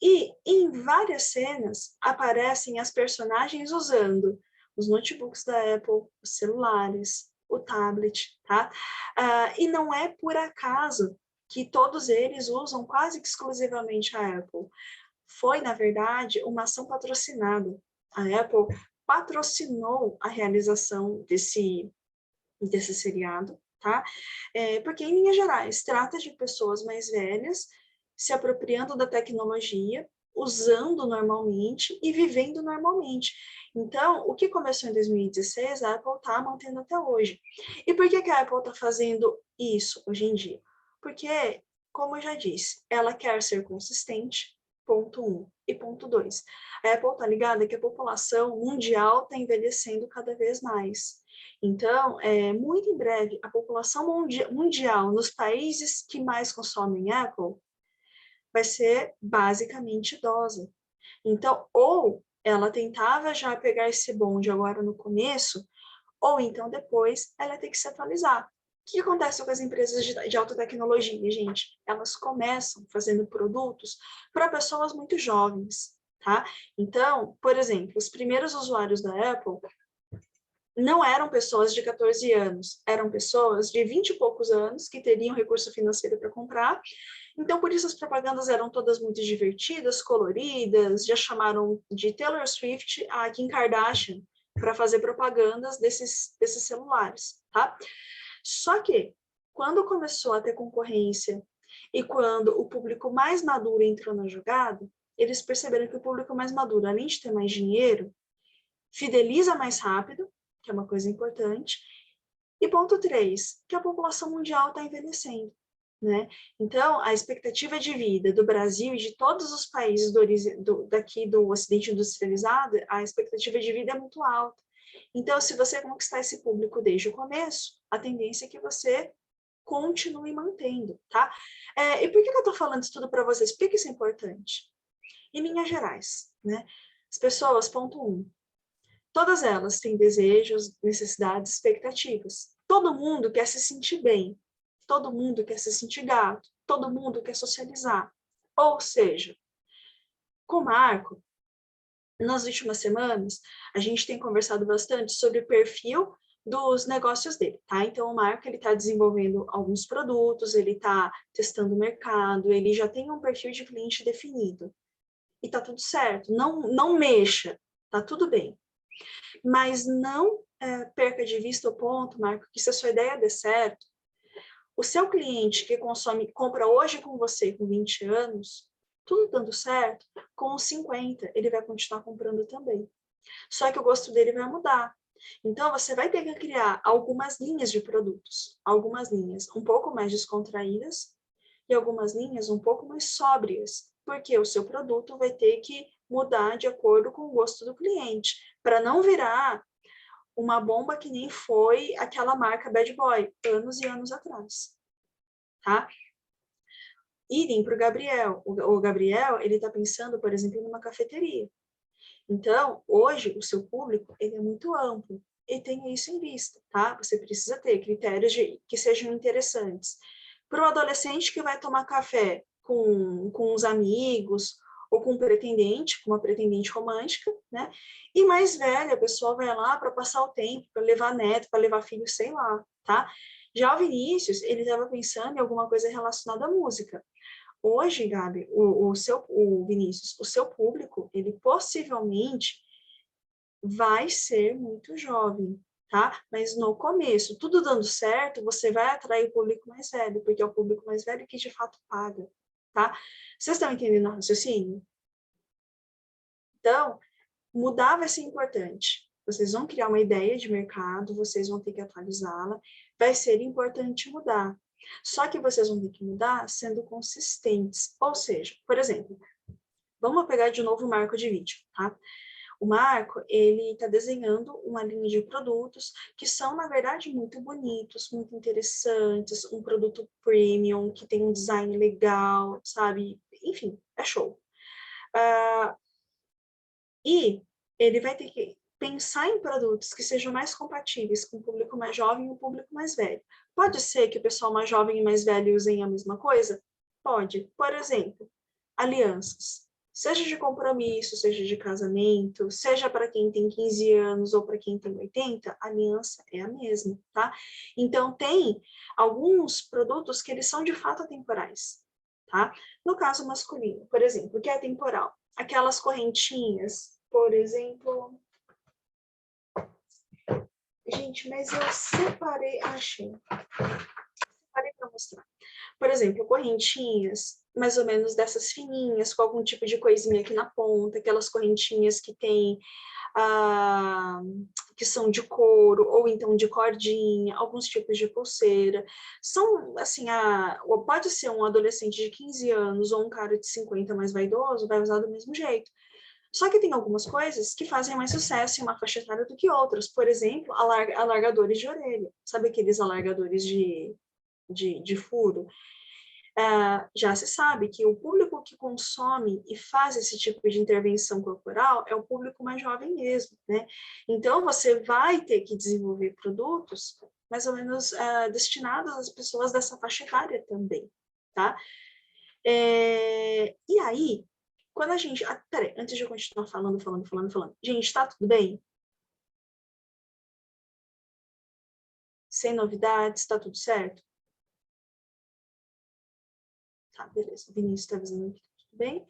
E em várias cenas aparecem as personagens usando os notebooks da Apple, os celulares, o tablet, tá? E não é por acaso que todos eles usam quase que exclusivamente a Apple. Foi, na verdade, uma ação patrocinada. A Apple patrocinou a realização desse seriado, tá? Porque, em linhas gerais, trata de pessoas mais velhas se apropriando da tecnologia, usando normalmente e vivendo normalmente. Então, o que começou em 2016, a Apple está mantendo até hoje. E por que a Apple está fazendo isso hoje em dia? Porque, como eu já disse, ela quer ser consistente, ponto 1. E ponto 2, a Apple está ligada que a população mundial está envelhecendo cada vez mais. Então, muito em breve, a população mundial nos países que mais consomem Apple vai ser basicamente idosa. Então, ou ela tentava já pegar esse bonde agora no começo, ou então depois ela tem que se atualizar. O que acontece com as empresas de alta tecnologia, gente? Elas começam fazendo produtos para pessoas muito jovens, tá? Então, por exemplo, os primeiros usuários da Apple não eram pessoas de 14 anos, eram pessoas de 20 e poucos anos que teriam recurso financeiro para comprar. Então, por isso as propagandas eram todas muito divertidas, coloridas, já chamaram de Taylor Swift a Kim Kardashian para fazer propagandas desses celulares, tá? Só que, quando começou a ter concorrência e quando o público mais maduro entrou na jogada, eles perceberam que o público mais maduro, além de ter mais dinheiro, fideliza mais rápido, que é uma coisa importante. E ponto 3, que a população mundial está envelhecendo. Né? Então, a expectativa de vida do Brasil e de todos os países daqui do Ocidente industrializado, a expectativa de vida é muito alta. Então, se você conquistar esse público desde o começo, a tendência é que você continue mantendo, tá? E por que eu estou falando isso tudo para vocês? Por que isso é importante? Em linhas gerais, né? As pessoas, ponto 1, todas elas têm desejos, necessidades, expectativas. Todo mundo quer se sentir bem. Todo mundo quer se sentir gato. Todo mundo quer socializar. Ou seja, com o Marco, nas últimas semanas, a gente tem conversado bastante sobre o perfil dos negócios dele, tá? Então, o Marco, ele está desenvolvendo alguns produtos, ele está testando o mercado, ele já tem um perfil de cliente definido. E tá tudo certo. Não mexa, tá tudo bem. Mas não perca de vista o ponto, Marco, que se a sua ideia der certo, o seu cliente que compra hoje com você com 20 anos, tudo dando certo, com os 50 ele vai continuar comprando também. Só que o gosto dele vai mudar. Então, você vai ter que criar algumas linhas de produtos, algumas linhas um pouco mais descontraídas e algumas linhas um pouco mais sóbrias, porque o seu produto vai ter que mudar de acordo com o gosto do cliente, para não virar uma bomba que nem foi aquela marca Bad Boy, anos e anos atrás, tá? Idem para o Gabriel. O Gabriel, ele está pensando, por exemplo, numa cafeteria. Então, hoje, o seu público, ele é muito amplo, e tenha isso em vista, tá? Você precisa ter critérios que sejam interessantes. Para o adolescente que vai tomar café com os amigos, ou com um pretendente, com uma pretendente romântica, né? E mais velha, a pessoa vai lá para passar o tempo, para levar neto, para levar filho, sei lá, tá? Já o Vinícius, ele estava pensando em alguma coisa relacionada à música. Hoje, Gabi, o Vinícius, o seu público, ele possivelmente vai ser muito jovem, tá? Mas no começo, tudo dando certo, você vai atrair o público mais velho, porque é o público mais velho que de fato paga, tá? Vocês estão entendendo o raciocínio? Então, mudar vai ser importante. Vocês vão criar uma ideia de mercado, vocês vão ter que atualizá-la, vai ser importante mudar. Só que vocês vão ter que mudar sendo consistentes. Ou seja, por exemplo, vamos pegar de novo o Marco de vídeo, tá? O Marco, ele está desenhando uma linha de produtos que são, na verdade, muito bonitos, muito interessantes, um produto premium, que tem um design legal, sabe? Enfim, é show. E ele vai ter que pensar em produtos que sejam mais compatíveis com o público mais jovem e o público mais velho. Pode ser que o pessoal mais jovem e mais velho usem a mesma coisa? Pode. Por exemplo, alianças. Seja de compromisso, seja de casamento, seja para quem tem 15 anos ou para quem tem 80, a aliança é a mesma, tá? Então, tem alguns produtos que eles são de fato atemporais, tá? No caso masculino, por exemplo, o que é atemporal? Aquelas correntinhas, por exemplo... Gente, mas eu separei, achei. Separei para mostrar. Por exemplo, correntinhas, mais ou menos dessas fininhas, com algum tipo de coisinha aqui na ponta, aquelas correntinhas que tem, que são de couro, ou então de cordinha, alguns tipos de pulseira. São, assim, pode ser um adolescente de 15 anos ou um cara de 50 mais vaidoso, vai usar do mesmo jeito. Só que tem algumas coisas que fazem mais sucesso em uma faixa etária do que outras. Por exemplo, alargadores de orelha. Sabe aqueles alargadores de furo? Já se sabe que o público que consome e faz esse tipo de intervenção corporal é o público mais jovem mesmo, né? Então, você vai ter que desenvolver produtos mais ou menos destinados às pessoas dessa faixa etária também, tá? E aí, quando a gente... peraí, antes de eu continuar falando. Gente, tá tudo bem? Sem novidades, tá tudo certo? Tá, beleza. O Vinícius tá avisando que tá tudo bem.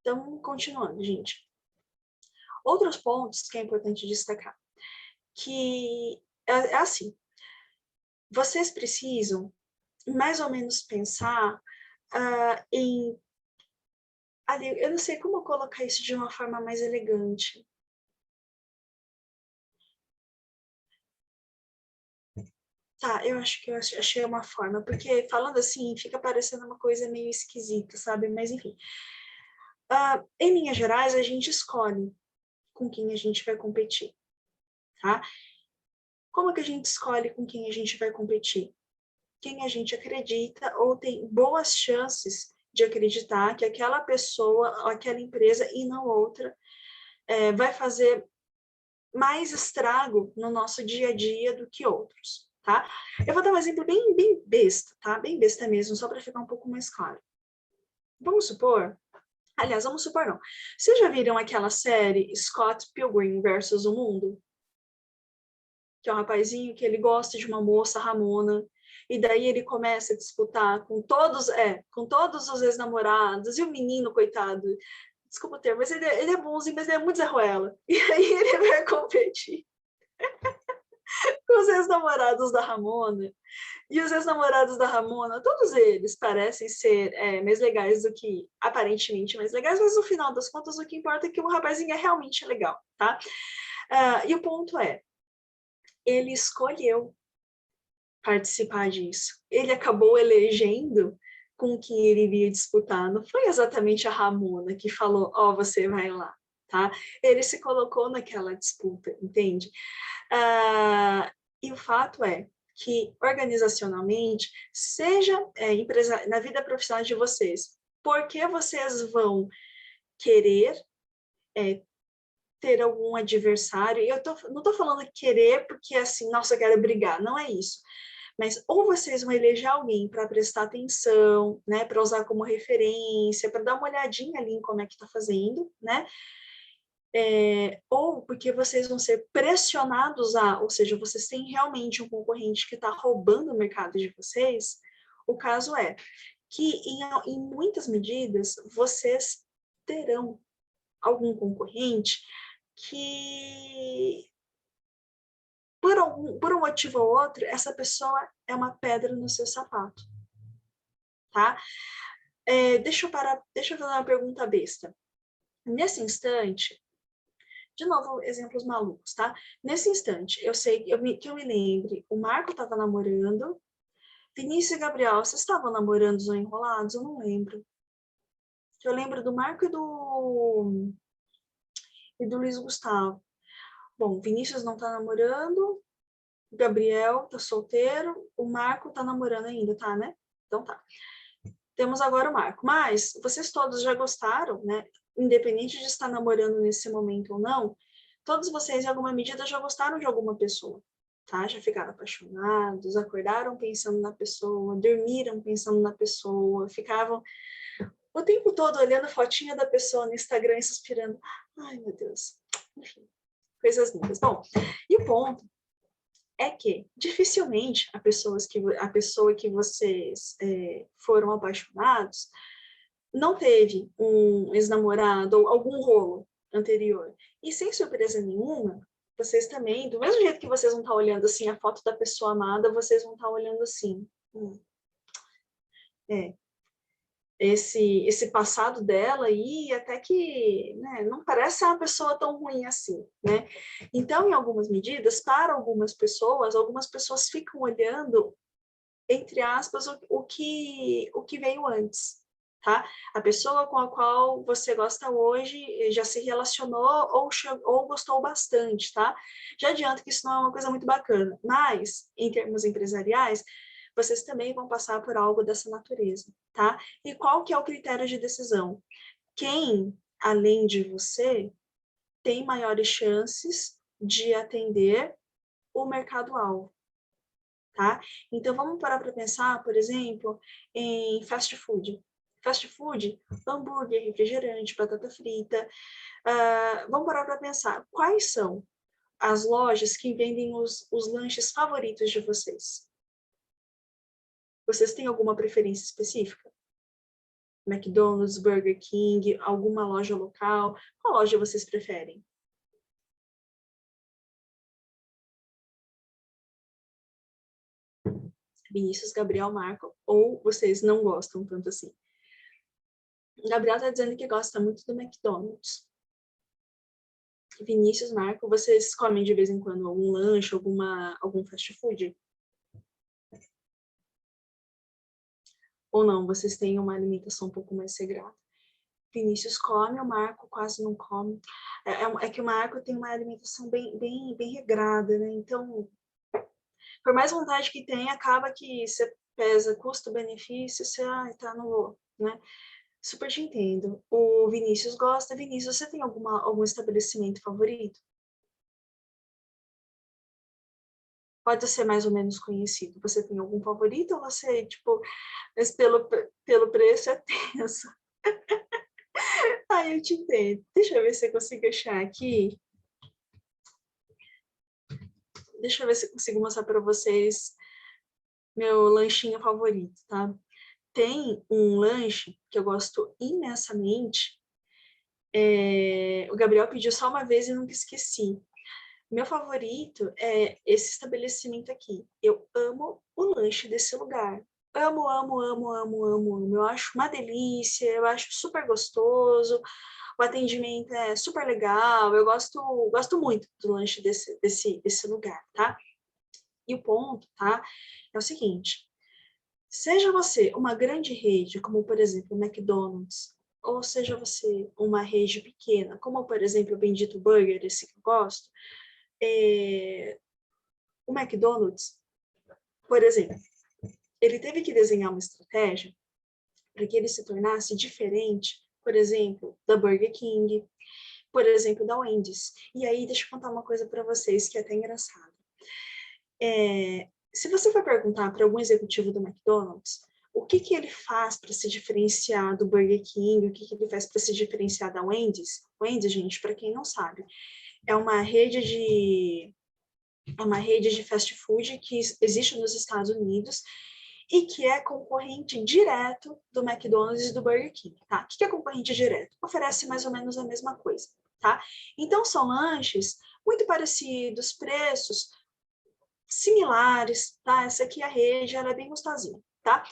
Então, continuando, gente. Outros pontos que é importante destacar, que é assim, vocês precisam mais ou menos pensar em... eu não sei como colocar isso de uma forma mais elegante. Tá, eu acho que eu achei uma forma, porque falando assim, fica parecendo uma coisa meio esquisita, sabe? Mas enfim. Em linhas gerais, a gente escolhe com quem a gente vai competir, tá? Como que a gente escolhe com quem a gente vai competir? Quem a gente acredita ou tem boas chances de acreditar que aquela pessoa, aquela empresa e não outra, vai fazer mais estrago no nosso dia a dia do que outros, tá? Eu vou dar um exemplo bem besta, tá? Bem besta mesmo, só para ficar um pouco mais claro. Vamos supor, aliás, vamos supor não. Vocês já viram aquela série Scott Pilgrim versus o Mundo? Que é um rapazinho que ele gosta de uma moça, Ramona, e daí ele começa a disputar com todos os ex-namorados, e o menino, coitado, desculpa o termo, mas ele é bonzinho, mas ele é muito Zé Ruela. E aí ele vai competir com os ex-namorados da Ramona. E os ex-namorados da Ramona, todos eles parecem ser mais legais do que, aparentemente mais legais, mas no final das contas o que importa é que o rapazinho é realmente legal, tá? E o ponto é, ele escolheu participar disso. Ele acabou elegendo com quem ele iria disputar. Não foi exatamente a Ramona que falou, você vai lá, tá? Ele se colocou naquela disputa, entende? E o fato é que, organizacionalmente, seja na vida profissional de vocês, por que vocês vão querer ter algum adversário? Eu não estou falando querer porque, assim, nossa, eu quero brigar, não é isso. Mas ou vocês vão eleger alguém para prestar atenção, né, para usar como referência, para dar uma olhadinha ali em como é que está fazendo, né? Ou porque vocês vão ser pressionados ou seja, vocês têm realmente um concorrente que está roubando o mercado de vocês. O caso é que, em muitas medidas, vocês terão algum concorrente que por um motivo ou outro, essa pessoa é uma pedra no seu sapato, tá? Deixa eu fazer uma pergunta besta. Nesse instante, de novo, exemplos malucos, tá? Nesse instante, eu sei que eu me lembre, o Marco estava namorando, Vinícius e Gabriel, vocês estavam namorando ou enrolados? Eu não lembro. Eu lembro do Marco e do Luiz Gustavo. Bom, Vinícius não tá namorando, Gabriel tá solteiro, o Marco tá namorando ainda, tá, né? Então tá. Temos agora o Marco. Mas vocês todos já gostaram, né? Independente de estar namorando nesse momento ou não, todos vocês, em alguma medida, já gostaram de alguma pessoa, tá? Já ficaram apaixonados, acordaram pensando na pessoa, dormiram pensando na pessoa, ficavam o tempo todo olhando a fotinha da pessoa no Instagram e suspirando. Ai, meu Deus. Enfim, coisas lindas. Bom, e o ponto é que dificilmente a pessoa que vocês foram apaixonados não teve um ex-namorado ou algum rolo anterior. E sem surpresa nenhuma, vocês também, do mesmo jeito que vocês vão estar olhando assim a foto da pessoa amada, vocês vão estar olhando assim. Esse passado dela aí, até que, né, não parece ser uma pessoa tão ruim assim, né? Então, em algumas medidas, para algumas pessoas ficam olhando, entre aspas, o que veio antes, tá? A pessoa com a qual você gosta hoje já se relacionou ou gostou bastante, tá? Já adianto que isso não é uma coisa muito bacana, mas, em termos empresariais, vocês também vão passar por algo dessa natureza, tá? E qual que é o critério de decisão? Quem, além de você, tem maiores chances de atender o mercado-alvo, tá? Então, vamos parar para pensar, por exemplo, em fast food. Fast food, hambúrguer, refrigerante, batata frita. Vamos parar para pensar, quais são as lojas que vendem os lanches favoritos de vocês? Vocês têm alguma preferência específica? McDonald's, Burger King, alguma loja local? Qual loja vocês preferem? Vinícius, Gabriel, Marco, ou vocês não gostam tanto assim? Gabriel está dizendo que gosta muito do McDonald's. Vinícius, Marco, vocês comem de vez em quando algum lanche, algum fast food? Ou não, vocês têm uma alimentação um pouco mais regrada? Vinícius come, o Marco quase não come. É que o Marco tem uma alimentação bem regrada, né? Então, por mais vontade que tem, acaba que você pesa custo-benefício, você, tá, não vou, né? Super te entendo. O Vinícius gosta. Vinícius, você tem algum estabelecimento favorito? Pode ser mais ou menos conhecido. Você tem algum favorito ou você, tipo, mas pelo preço é tenso? Eu te entendo. Deixa eu ver se eu consigo achar aqui. Deixa eu ver se eu consigo mostrar para vocês meu lanchinho favorito, tá? Tem um lanche que eu gosto imensamente. O Gabriel pediu só uma vez e nunca esqueci. Meu favorito é esse estabelecimento aqui. Eu amo o lanche desse lugar. Amo, amo, amo, amo, amo, amo. Eu acho uma delícia, eu acho super gostoso. O atendimento é super legal. Eu gosto muito do lanche desse lugar, tá? E o ponto, tá? É o seguinte. Seja você uma grande rede, como por exemplo o McDonald's, ou seja você uma rede pequena, como por exemplo o Bendito Burger, esse que eu gosto, o McDonald's, por exemplo, ele teve que desenhar uma estratégia para que ele se tornasse diferente, por exemplo, da Burger King, por exemplo, da Wendy's. E aí, deixa eu contar uma coisa para vocês que é até engraçado. Se você for perguntar para algum executivo do McDonald's, o que ele faz para se diferenciar do Burger King, o que ele faz para se diferenciar da Wendy's? Wendy's, gente, para quem não sabe, é uma rede de fast food que existe nos Estados Unidos e que é concorrente direto do McDonald's e do Burger King, tá? O que é concorrente direto? Oferece mais ou menos a mesma coisa, tá? Então, são lanches muito parecidos, preços similares, tá? Essa aqui, a rede, ela é bem gostosinha, tá?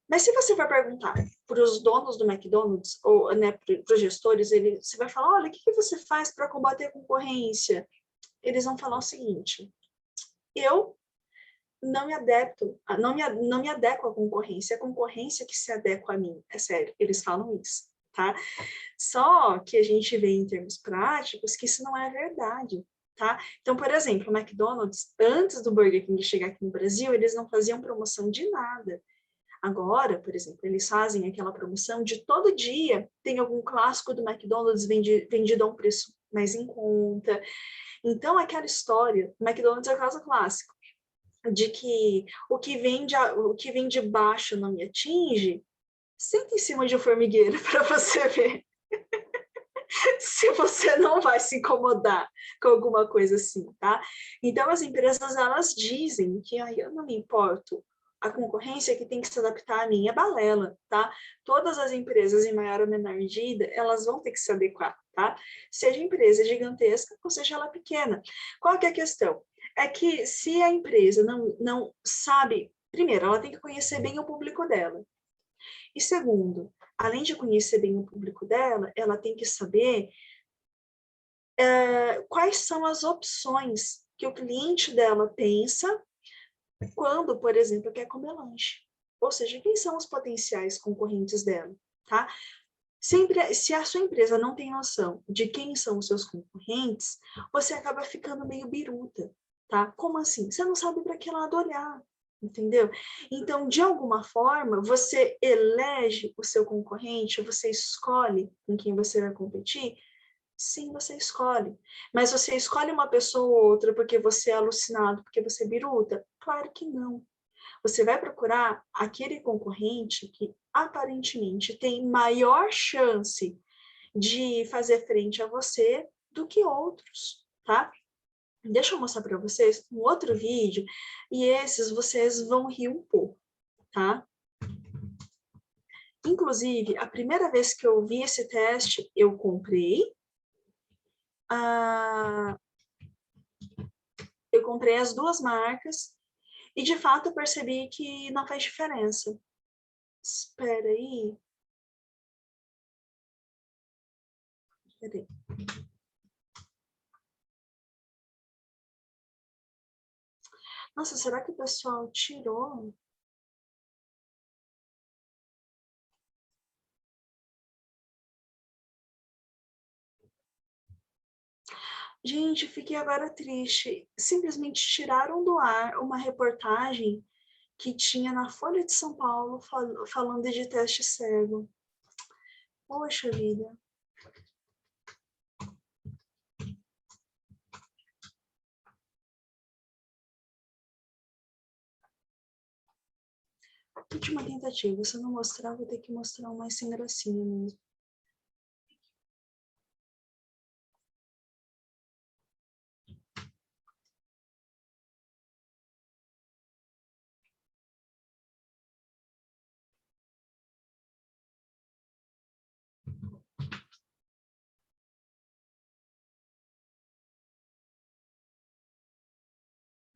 Mas se você for perguntar para os donos do McDonald's, ou né, para os gestores, você vai falar, olha, o que você faz para combater a concorrência? Eles vão falar o seguinte, eu não me adapto, não me adequo à concorrência, é a concorrência que se adequa a mim, é sério, eles falam isso, tá? Só que a gente vê em termos práticos que isso não é verdade, tá? Então, por exemplo, o McDonald's, antes do Burger King chegar aqui no Brasil, eles não faziam promoção de nada. Agora, por exemplo, eles fazem aquela promoção de todo dia tem algum clássico do McDonald's vendido a um preço mais em conta. Então, aquela história, o McDonald's é o caso clássico, de que o que vem de baixo não me atinge, senta em cima de um formigueiro para você ver se você não vai se incomodar com alguma coisa assim, tá? Então, as empresas, elas dizem que eu não me importo, a concorrência que tem que se adaptar a mim é balela, tá? Todas as empresas, em maior ou menor medida, elas vão ter que se adequar, tá? Seja empresa gigantesca ou seja ela pequena. Qual que é a questão? É que se a empresa não sabe, primeiro, ela tem que conhecer bem o público dela. E segundo, além de conhecer bem o público dela, ela tem que saber quais são as opções que o cliente dela pensa quando, por exemplo, quer comer lanche. Ou seja, quem são os potenciais concorrentes dela, tá? Se a sua empresa não tem noção de quem são os seus concorrentes, você acaba ficando meio biruta, tá? Como assim? Você não sabe para que lado olhar, entendeu? Então, de alguma forma, você elege o seu concorrente, você escolhe com quem você vai competir. Sim, você escolhe. Mas você escolhe uma pessoa ou outra porque você é alucinado, porque você é biruta? Claro que não. Você vai procurar aquele concorrente que aparentemente tem maior chance de fazer frente a você do que outros, tá? Deixa eu mostrar para vocês um outro vídeo e esses vocês vão rir um pouco, tá? Inclusive, a primeira vez que eu vi esse teste, eu comprei. Eu comprei as duas marcas e, de fato, eu percebi que não faz diferença. Espera aí. Espera aí. Nossa, será que o pessoal tirou? Gente, fiquei agora triste. Simplesmente tiraram do ar uma reportagem que tinha na Folha de São Paulo falando de teste cego. Poxa vida. Última tentativa. Se eu não mostrar, vou ter que mostrar um mais sem gracinha mesmo.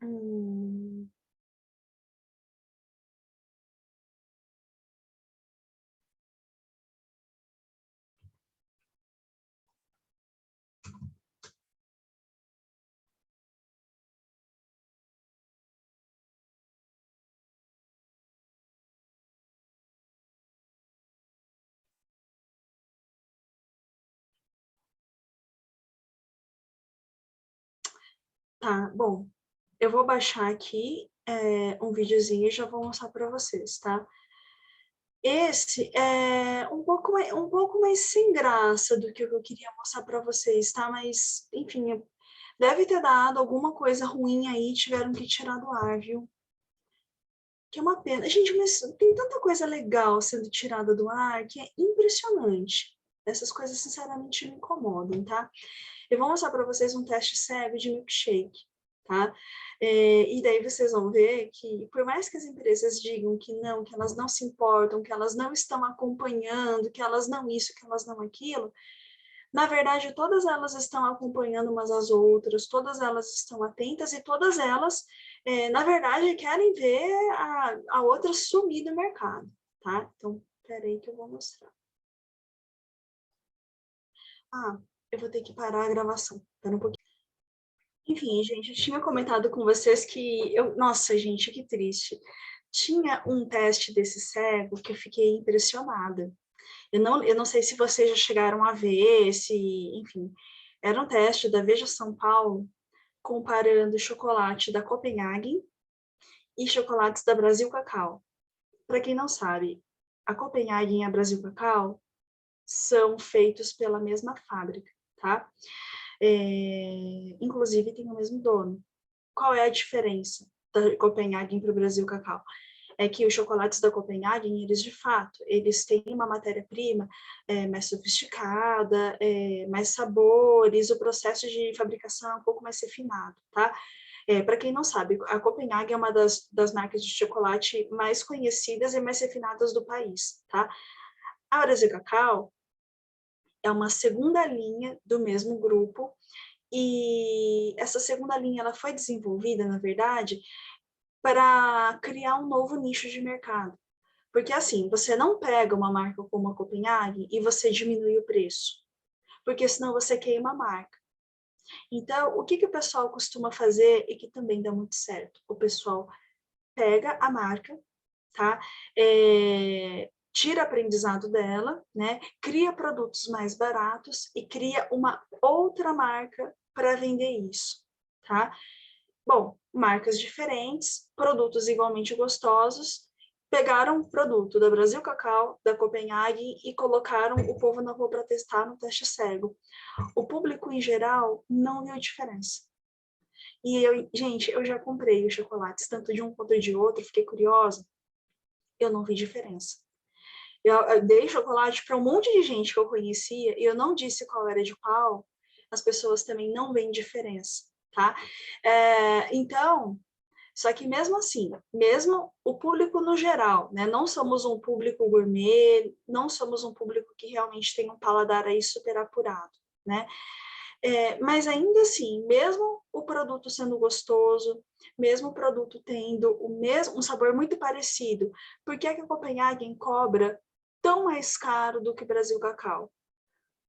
Hum. Tá, bom. Eu vou baixar aqui um videozinho e já vou mostrar para vocês, tá? Esse é um pouco mais sem graça do que eu queria mostrar para vocês, tá? Mas, enfim, deve ter dado alguma coisa ruim aí, tiveram que tirar do ar, viu? Que é uma pena. Gente, mas tem tanta coisa legal sendo tirada do ar que é impressionante. Essas coisas, sinceramente, me incomodam, tá? Eu vou mostrar para vocês um teste cego de milkshake, tá? E daí vocês vão ver que, por mais que as empresas digam que elas não se importam, que elas não estão acompanhando, que elas não isso, que elas não aquilo, Na verdade, todas elas estão acompanhando umas às outras, todas elas estão atentas e todas elas, na verdade, querem ver a outra sumir do mercado, tá? Então, peraí que eu vou mostrar. Eu vou ter que parar a gravação. Espera um pouquinho. Enfim, gente, eu tinha comentado com vocês que nossa, gente, que triste. Tinha um teste desse cego que eu fiquei impressionada. Eu não sei se vocês já chegaram a ver, enfim, era um teste da Veja São Paulo comparando chocolate da Copenhagen e chocolates da Brasil Cacau. Para quem não sabe, a Copenhagen e a Brasil Cacau são feitos pela mesma fábrica, tá? Inclusive tem o mesmo dono. Qual é a diferença da Copenhagen para o Brasil Cacau? É que os chocolates da Copenhagen, eles de fato, eles têm uma matéria-prima mais sofisticada, mais sabores, o processo de fabricação é um pouco mais refinado, tá? Para quem não sabe, a Copenhagen é uma das marcas de chocolate mais conhecidas e mais refinadas do país, tá? A Brasil Cacau é uma segunda linha do mesmo grupo, e essa segunda linha ela foi desenvolvida, na verdade, para criar um novo nicho de mercado. Porque, assim, você não pega uma marca como a Copenhagen e você diminui o preço, porque senão você queima a marca. Então, o que o pessoal costuma fazer e que também dá muito certo? O pessoal pega a marca, tá? Tira aprendizado dela, né? Cria produtos mais baratos e cria uma outra marca para vender isso, tá? Bom, marcas diferentes, produtos igualmente gostosos, pegaram o produto da Brasil Cacau, da Copenhagen e colocaram o povo na rua para testar no teste cego. O público em geral não viu diferença. E gente, eu já comprei os chocolates, tanto de um quanto de outro, fiquei curiosa, eu não vi diferença. Eu dei chocolate para um monte de gente que eu conhecia e eu não disse qual era de qual, as pessoas também não veem diferença, tá? Então, só que mesmo assim, mesmo o público no geral, né? Não somos um público gourmet, não somos um público que realmente tem um paladar aí super apurado, né? Mas ainda assim, mesmo o produto sendo gostoso, mesmo o produto tendo um sabor muito parecido, por que a Copenhagen cobra tão mais caro do que o Brasil Cacau?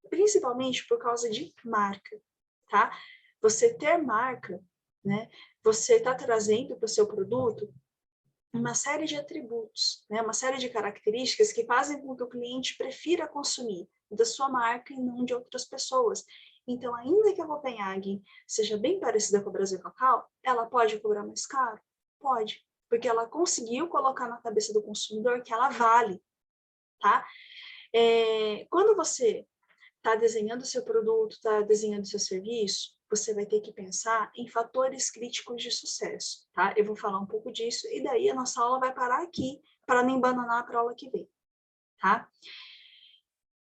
Principalmente por causa de marca, tá? Você ter marca, né? Você está trazendo para o seu produto uma série de atributos, né? Uma série de características que fazem com que o cliente prefira consumir da sua marca e não de outras pessoas. Então, ainda que a Copenhagen seja bem parecida com a Brasil Cacau, ela pode cobrar mais caro? Pode, porque ela conseguiu colocar na cabeça do consumidor que ela vale, tá? Quando você está desenhando seu produto, está desenhando seu serviço, você vai ter que pensar em fatores críticos de sucesso, tá? Eu vou falar um pouco disso e daí a nossa aula vai parar aqui para não embananar para a aula que vem, tá?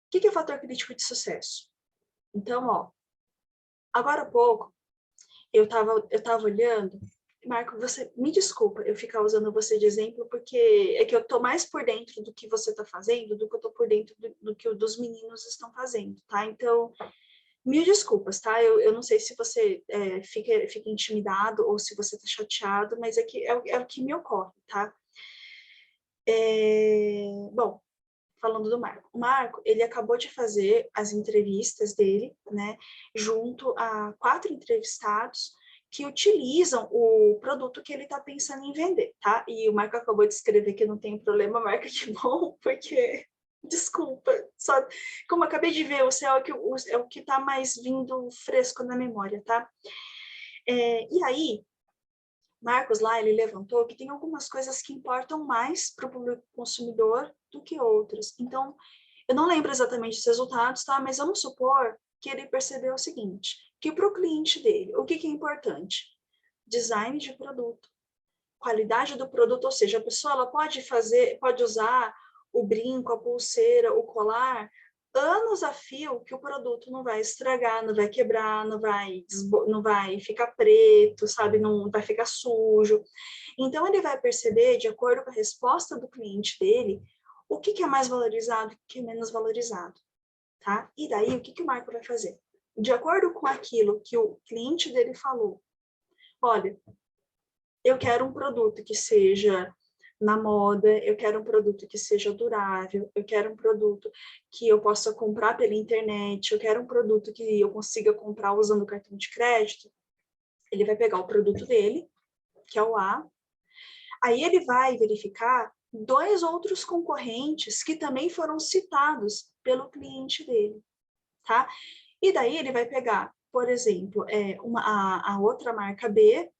O que é fator crítico de sucesso? Então, ó, agora há pouco eu tava olhando, Marco, você me desculpa eu ficar usando você de exemplo, porque é que eu tô mais por dentro do que você tá fazendo do que eu tô por dentro do que dos meninos estão fazendo, tá? Então, mil desculpas, tá? Eu não sei se você fica intimidado ou se você tá chateado, mas é o que me ocorre, tá? Bom, falando do Marco. O Marco, ele acabou de fazer as entrevistas dele, né, junto a 4 entrevistados que utilizam o produto que ele está pensando em vender, tá? E o Marco acabou de escrever que não tem problema, Marco, que bom, porque, desculpa, só como eu acabei de ver, você é o que está mais vindo fresco na memória, tá? E aí, Marcos lá, ele levantou que tem algumas coisas que importam mais para o público consumidor do que outras. Então, eu não lembro exatamente os resultados, tá? Mas vamos supor que ele percebeu o seguinte, que para o cliente dele, o que é importante? Design de produto, qualidade do produto, ou seja, a pessoa ela pode usar o brinco, a pulseira, o colar, anos a fio que o produto não vai estragar, não vai quebrar, não vai ficar preto, sabe? Não vai ficar sujo. Então, ele vai perceber, de acordo com a resposta do cliente dele, o que é mais valorizado e o que é menos valorizado. tá? E daí, o que que o Marco vai fazer? De acordo com aquilo que o cliente dele falou, olha, eu quero um produto que seja na moda, eu quero um produto que seja durável, eu quero um produto que eu possa comprar pela internet, eu quero um produto que eu consiga comprar usando cartão de crédito. Ele vai pegar o produto dele, que é o A, aí ele vai verificar 2 outros concorrentes que também foram citados pelo cliente dele, tá? E daí ele vai pegar, por exemplo, a outra marca B,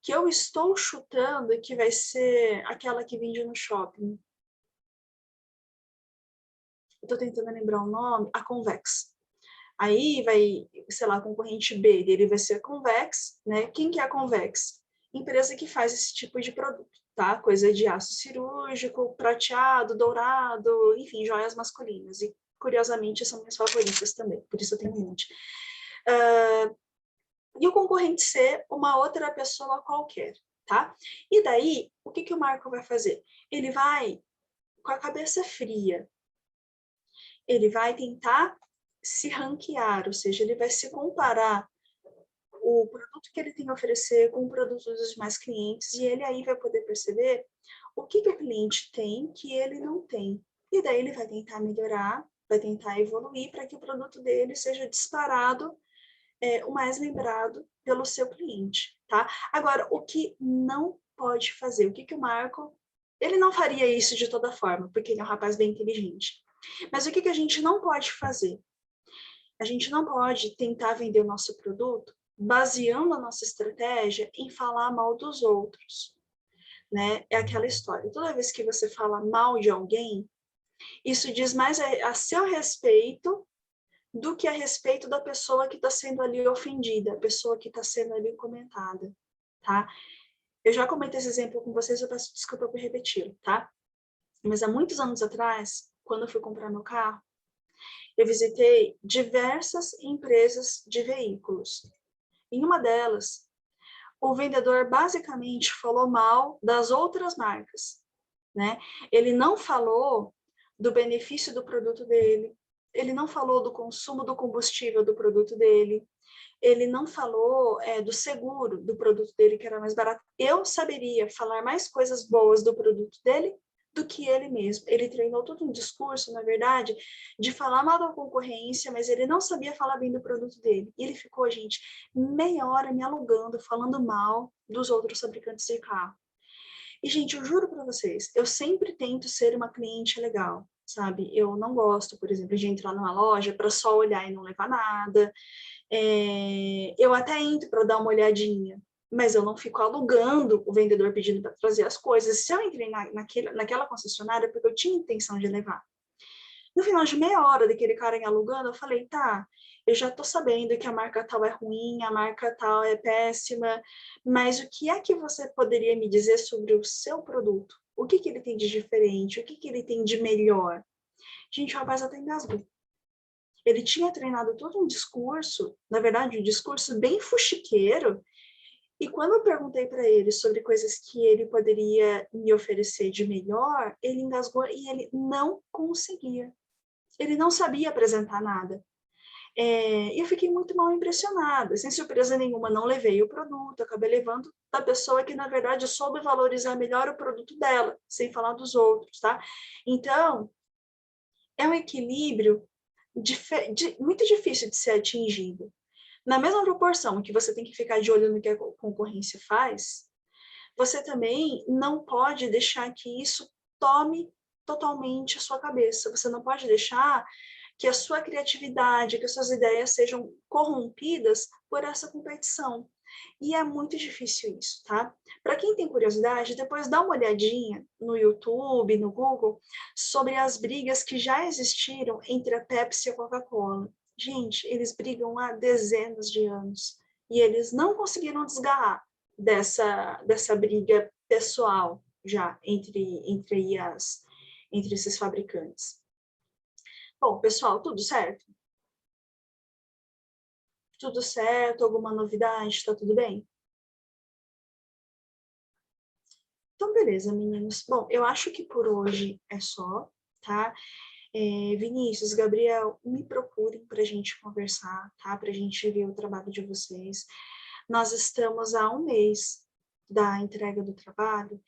que eu estou chutando que vai ser aquela que vende no shopping. Eu tô tentando lembrar o nome, a Convex. Aí vai, sei lá, concorrente B dele vai ser a Convex, né? Quem que é a Convex? Empresa que faz esse tipo de produto, tá? Coisa de aço cirúrgico, prateado, dourado, enfim, joias masculinas. E, curiosamente, são minhas favoritas também, por isso eu tenho um monte. E o concorrente C, uma outra pessoa qualquer, tá? E daí, o que que o Marco vai fazer? Ele vai, com a cabeça fria, ele vai tentar se ranquear, ou seja, ele vai se comparar o produto que ele tem a oferecer com o produto dos demais clientes, e ele aí vai poder perceber o que que o cliente tem que ele não tem. E daí ele vai tentar melhorar, vai tentar evoluir para que o produto dele seja disparado, o mais lembrado pelo seu cliente, tá? Agora, o que não pode fazer, o que que o Marco, ele não faria isso de toda forma, porque ele é um rapaz bem inteligente. Mas o que que a gente não pode fazer? A gente não pode tentar vender o nosso produto baseando a nossa estratégia em falar mal dos outros, né? É aquela história. Toda vez que você fala mal de alguém, isso diz mais a seu respeito do que a respeito da pessoa que está sendo ali ofendida, a pessoa que está sendo ali comentada, tá? Eu já comentei esse exemplo com vocês, eu peço desculpa por repeti-lo, tá? Mas há muitos anos atrás, quando eu fui comprar meu carro, eu visitei diversas empresas de veículos. Em uma delas, o vendedor basicamente falou mal das outras marcas, né? Ele não falou do benefício do produto dele, ele não falou do consumo do combustível do produto dele, ele não falou do seguro do produto dele, que era mais barato. Eu saberia falar mais coisas boas do produto dele do que ele mesmo. Ele treinou todo um discurso, na verdade, de falar mal da concorrência, mas ele não sabia falar bem do produto dele. E ele ficou, gente, meia hora me alugando, falando mal dos outros fabricantes de carro. E, gente, eu juro para vocês, eu sempre tento ser uma cliente legal, sabe? Eu não gosto, por exemplo, de entrar numa loja para só olhar e não levar nada. Eu até entro para dar uma olhadinha, mas eu não fico alugando o vendedor pedindo para trazer as coisas. Se eu entrei naquela concessionária, é porque eu tinha intenção de levar. No final de meia hora daquele cara alugando, eu falei, tá, eu já tô sabendo que a marca tal é ruim, a marca tal é péssima, mas o que é que você poderia me dizer sobre o seu produto? O que que ele tem de diferente? O que que ele tem de melhor? Gente, o rapaz até engasgou. Ele tinha treinado todo um discurso, na verdade, um discurso bem fuxiqueiro, e quando eu perguntei para ele sobre coisas que ele poderia me oferecer de melhor, ele engasgou e ele não conseguia. Ele não sabia apresentar nada. E eu fiquei muito mal impressionada. Sem surpresa nenhuma, não levei o produto, acabei levando da pessoa que, na verdade, soube valorizar melhor o produto dela, sem falar dos outros, tá? Então, é um equilíbrio muito difícil de ser atingido. Na mesma proporção que você tem que ficar de olho no que a concorrência faz, você também não pode deixar que isso tome totalmente a sua cabeça. Você não pode deixar que a sua criatividade, que as suas ideias sejam corrompidas por essa competição. E é muito difícil isso, tá? Para quem tem curiosidade, depois dá uma olhadinha no YouTube, no Google, sobre as brigas que já existiram entre a Pepsi e a Coca-Cola. Gente, eles brigam há dezenas de anos e eles não conseguiram desgarrar dessa briga pessoal já entre esses fabricantes. Bom, pessoal, tudo certo? Tudo certo? Alguma novidade? Tá tudo bem? Então, beleza, meninos. Bom, eu acho que por hoje é só, tá? Vinícius, Gabriel, me procurem para a gente conversar, tá? Para a gente ver o trabalho de vocês. Nós estamos há 1 mês da entrega do trabalho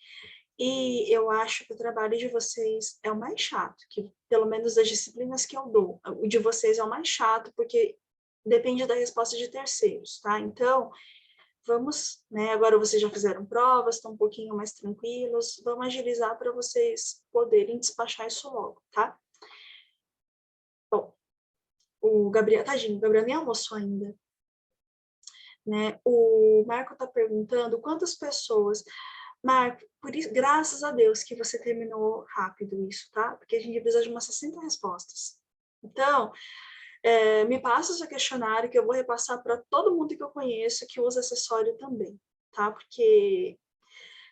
e eu acho que o trabalho de vocês é o mais chato, que pelo menos das disciplinas que eu dou, o de vocês é o mais chato, porque depende da resposta de terceiros, tá? Então, vamos, né? Agora vocês já fizeram provas, estão um pouquinho mais tranquilos, vamos agilizar para vocês poderem despachar isso logo, tá? Bom, o Gabriel, tadinho, o Gabriel nem almoçou ainda, né? O Marco está perguntando quantas pessoas. Marco, por isso, graças a Deus que você terminou rápido isso, tá? Porque a gente precisa de umas 60 respostas. Então, me passa o seu questionário que eu vou repassar para todo mundo que eu conheço que usa acessório também, tá? Porque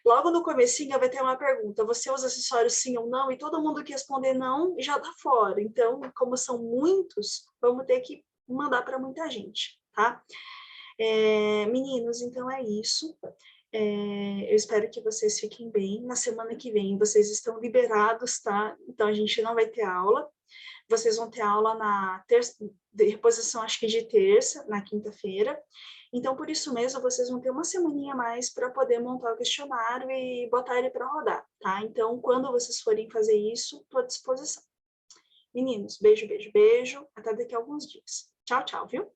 logo no comecinho vai ter uma pergunta, você usa acessório sim ou não? E todo mundo que responder não já tá fora. Então, como são muitos, vamos ter que mandar para muita gente, tá? Meninos, então é isso. Eu espero que vocês fiquem bem. Na semana que vem, vocês estão liberados, tá? Então, a gente não vai ter aula. Vocês vão ter aula na terça, de reposição, acho que de terça, na quinta-feira. Então, por isso mesmo, vocês vão ter uma semaninha a mais para poder montar o questionário e botar ele para rodar, tá? Então, quando vocês forem fazer isso, estou à disposição. Meninos, beijo, beijo, beijo. Até daqui a alguns dias. Tchau, tchau, viu?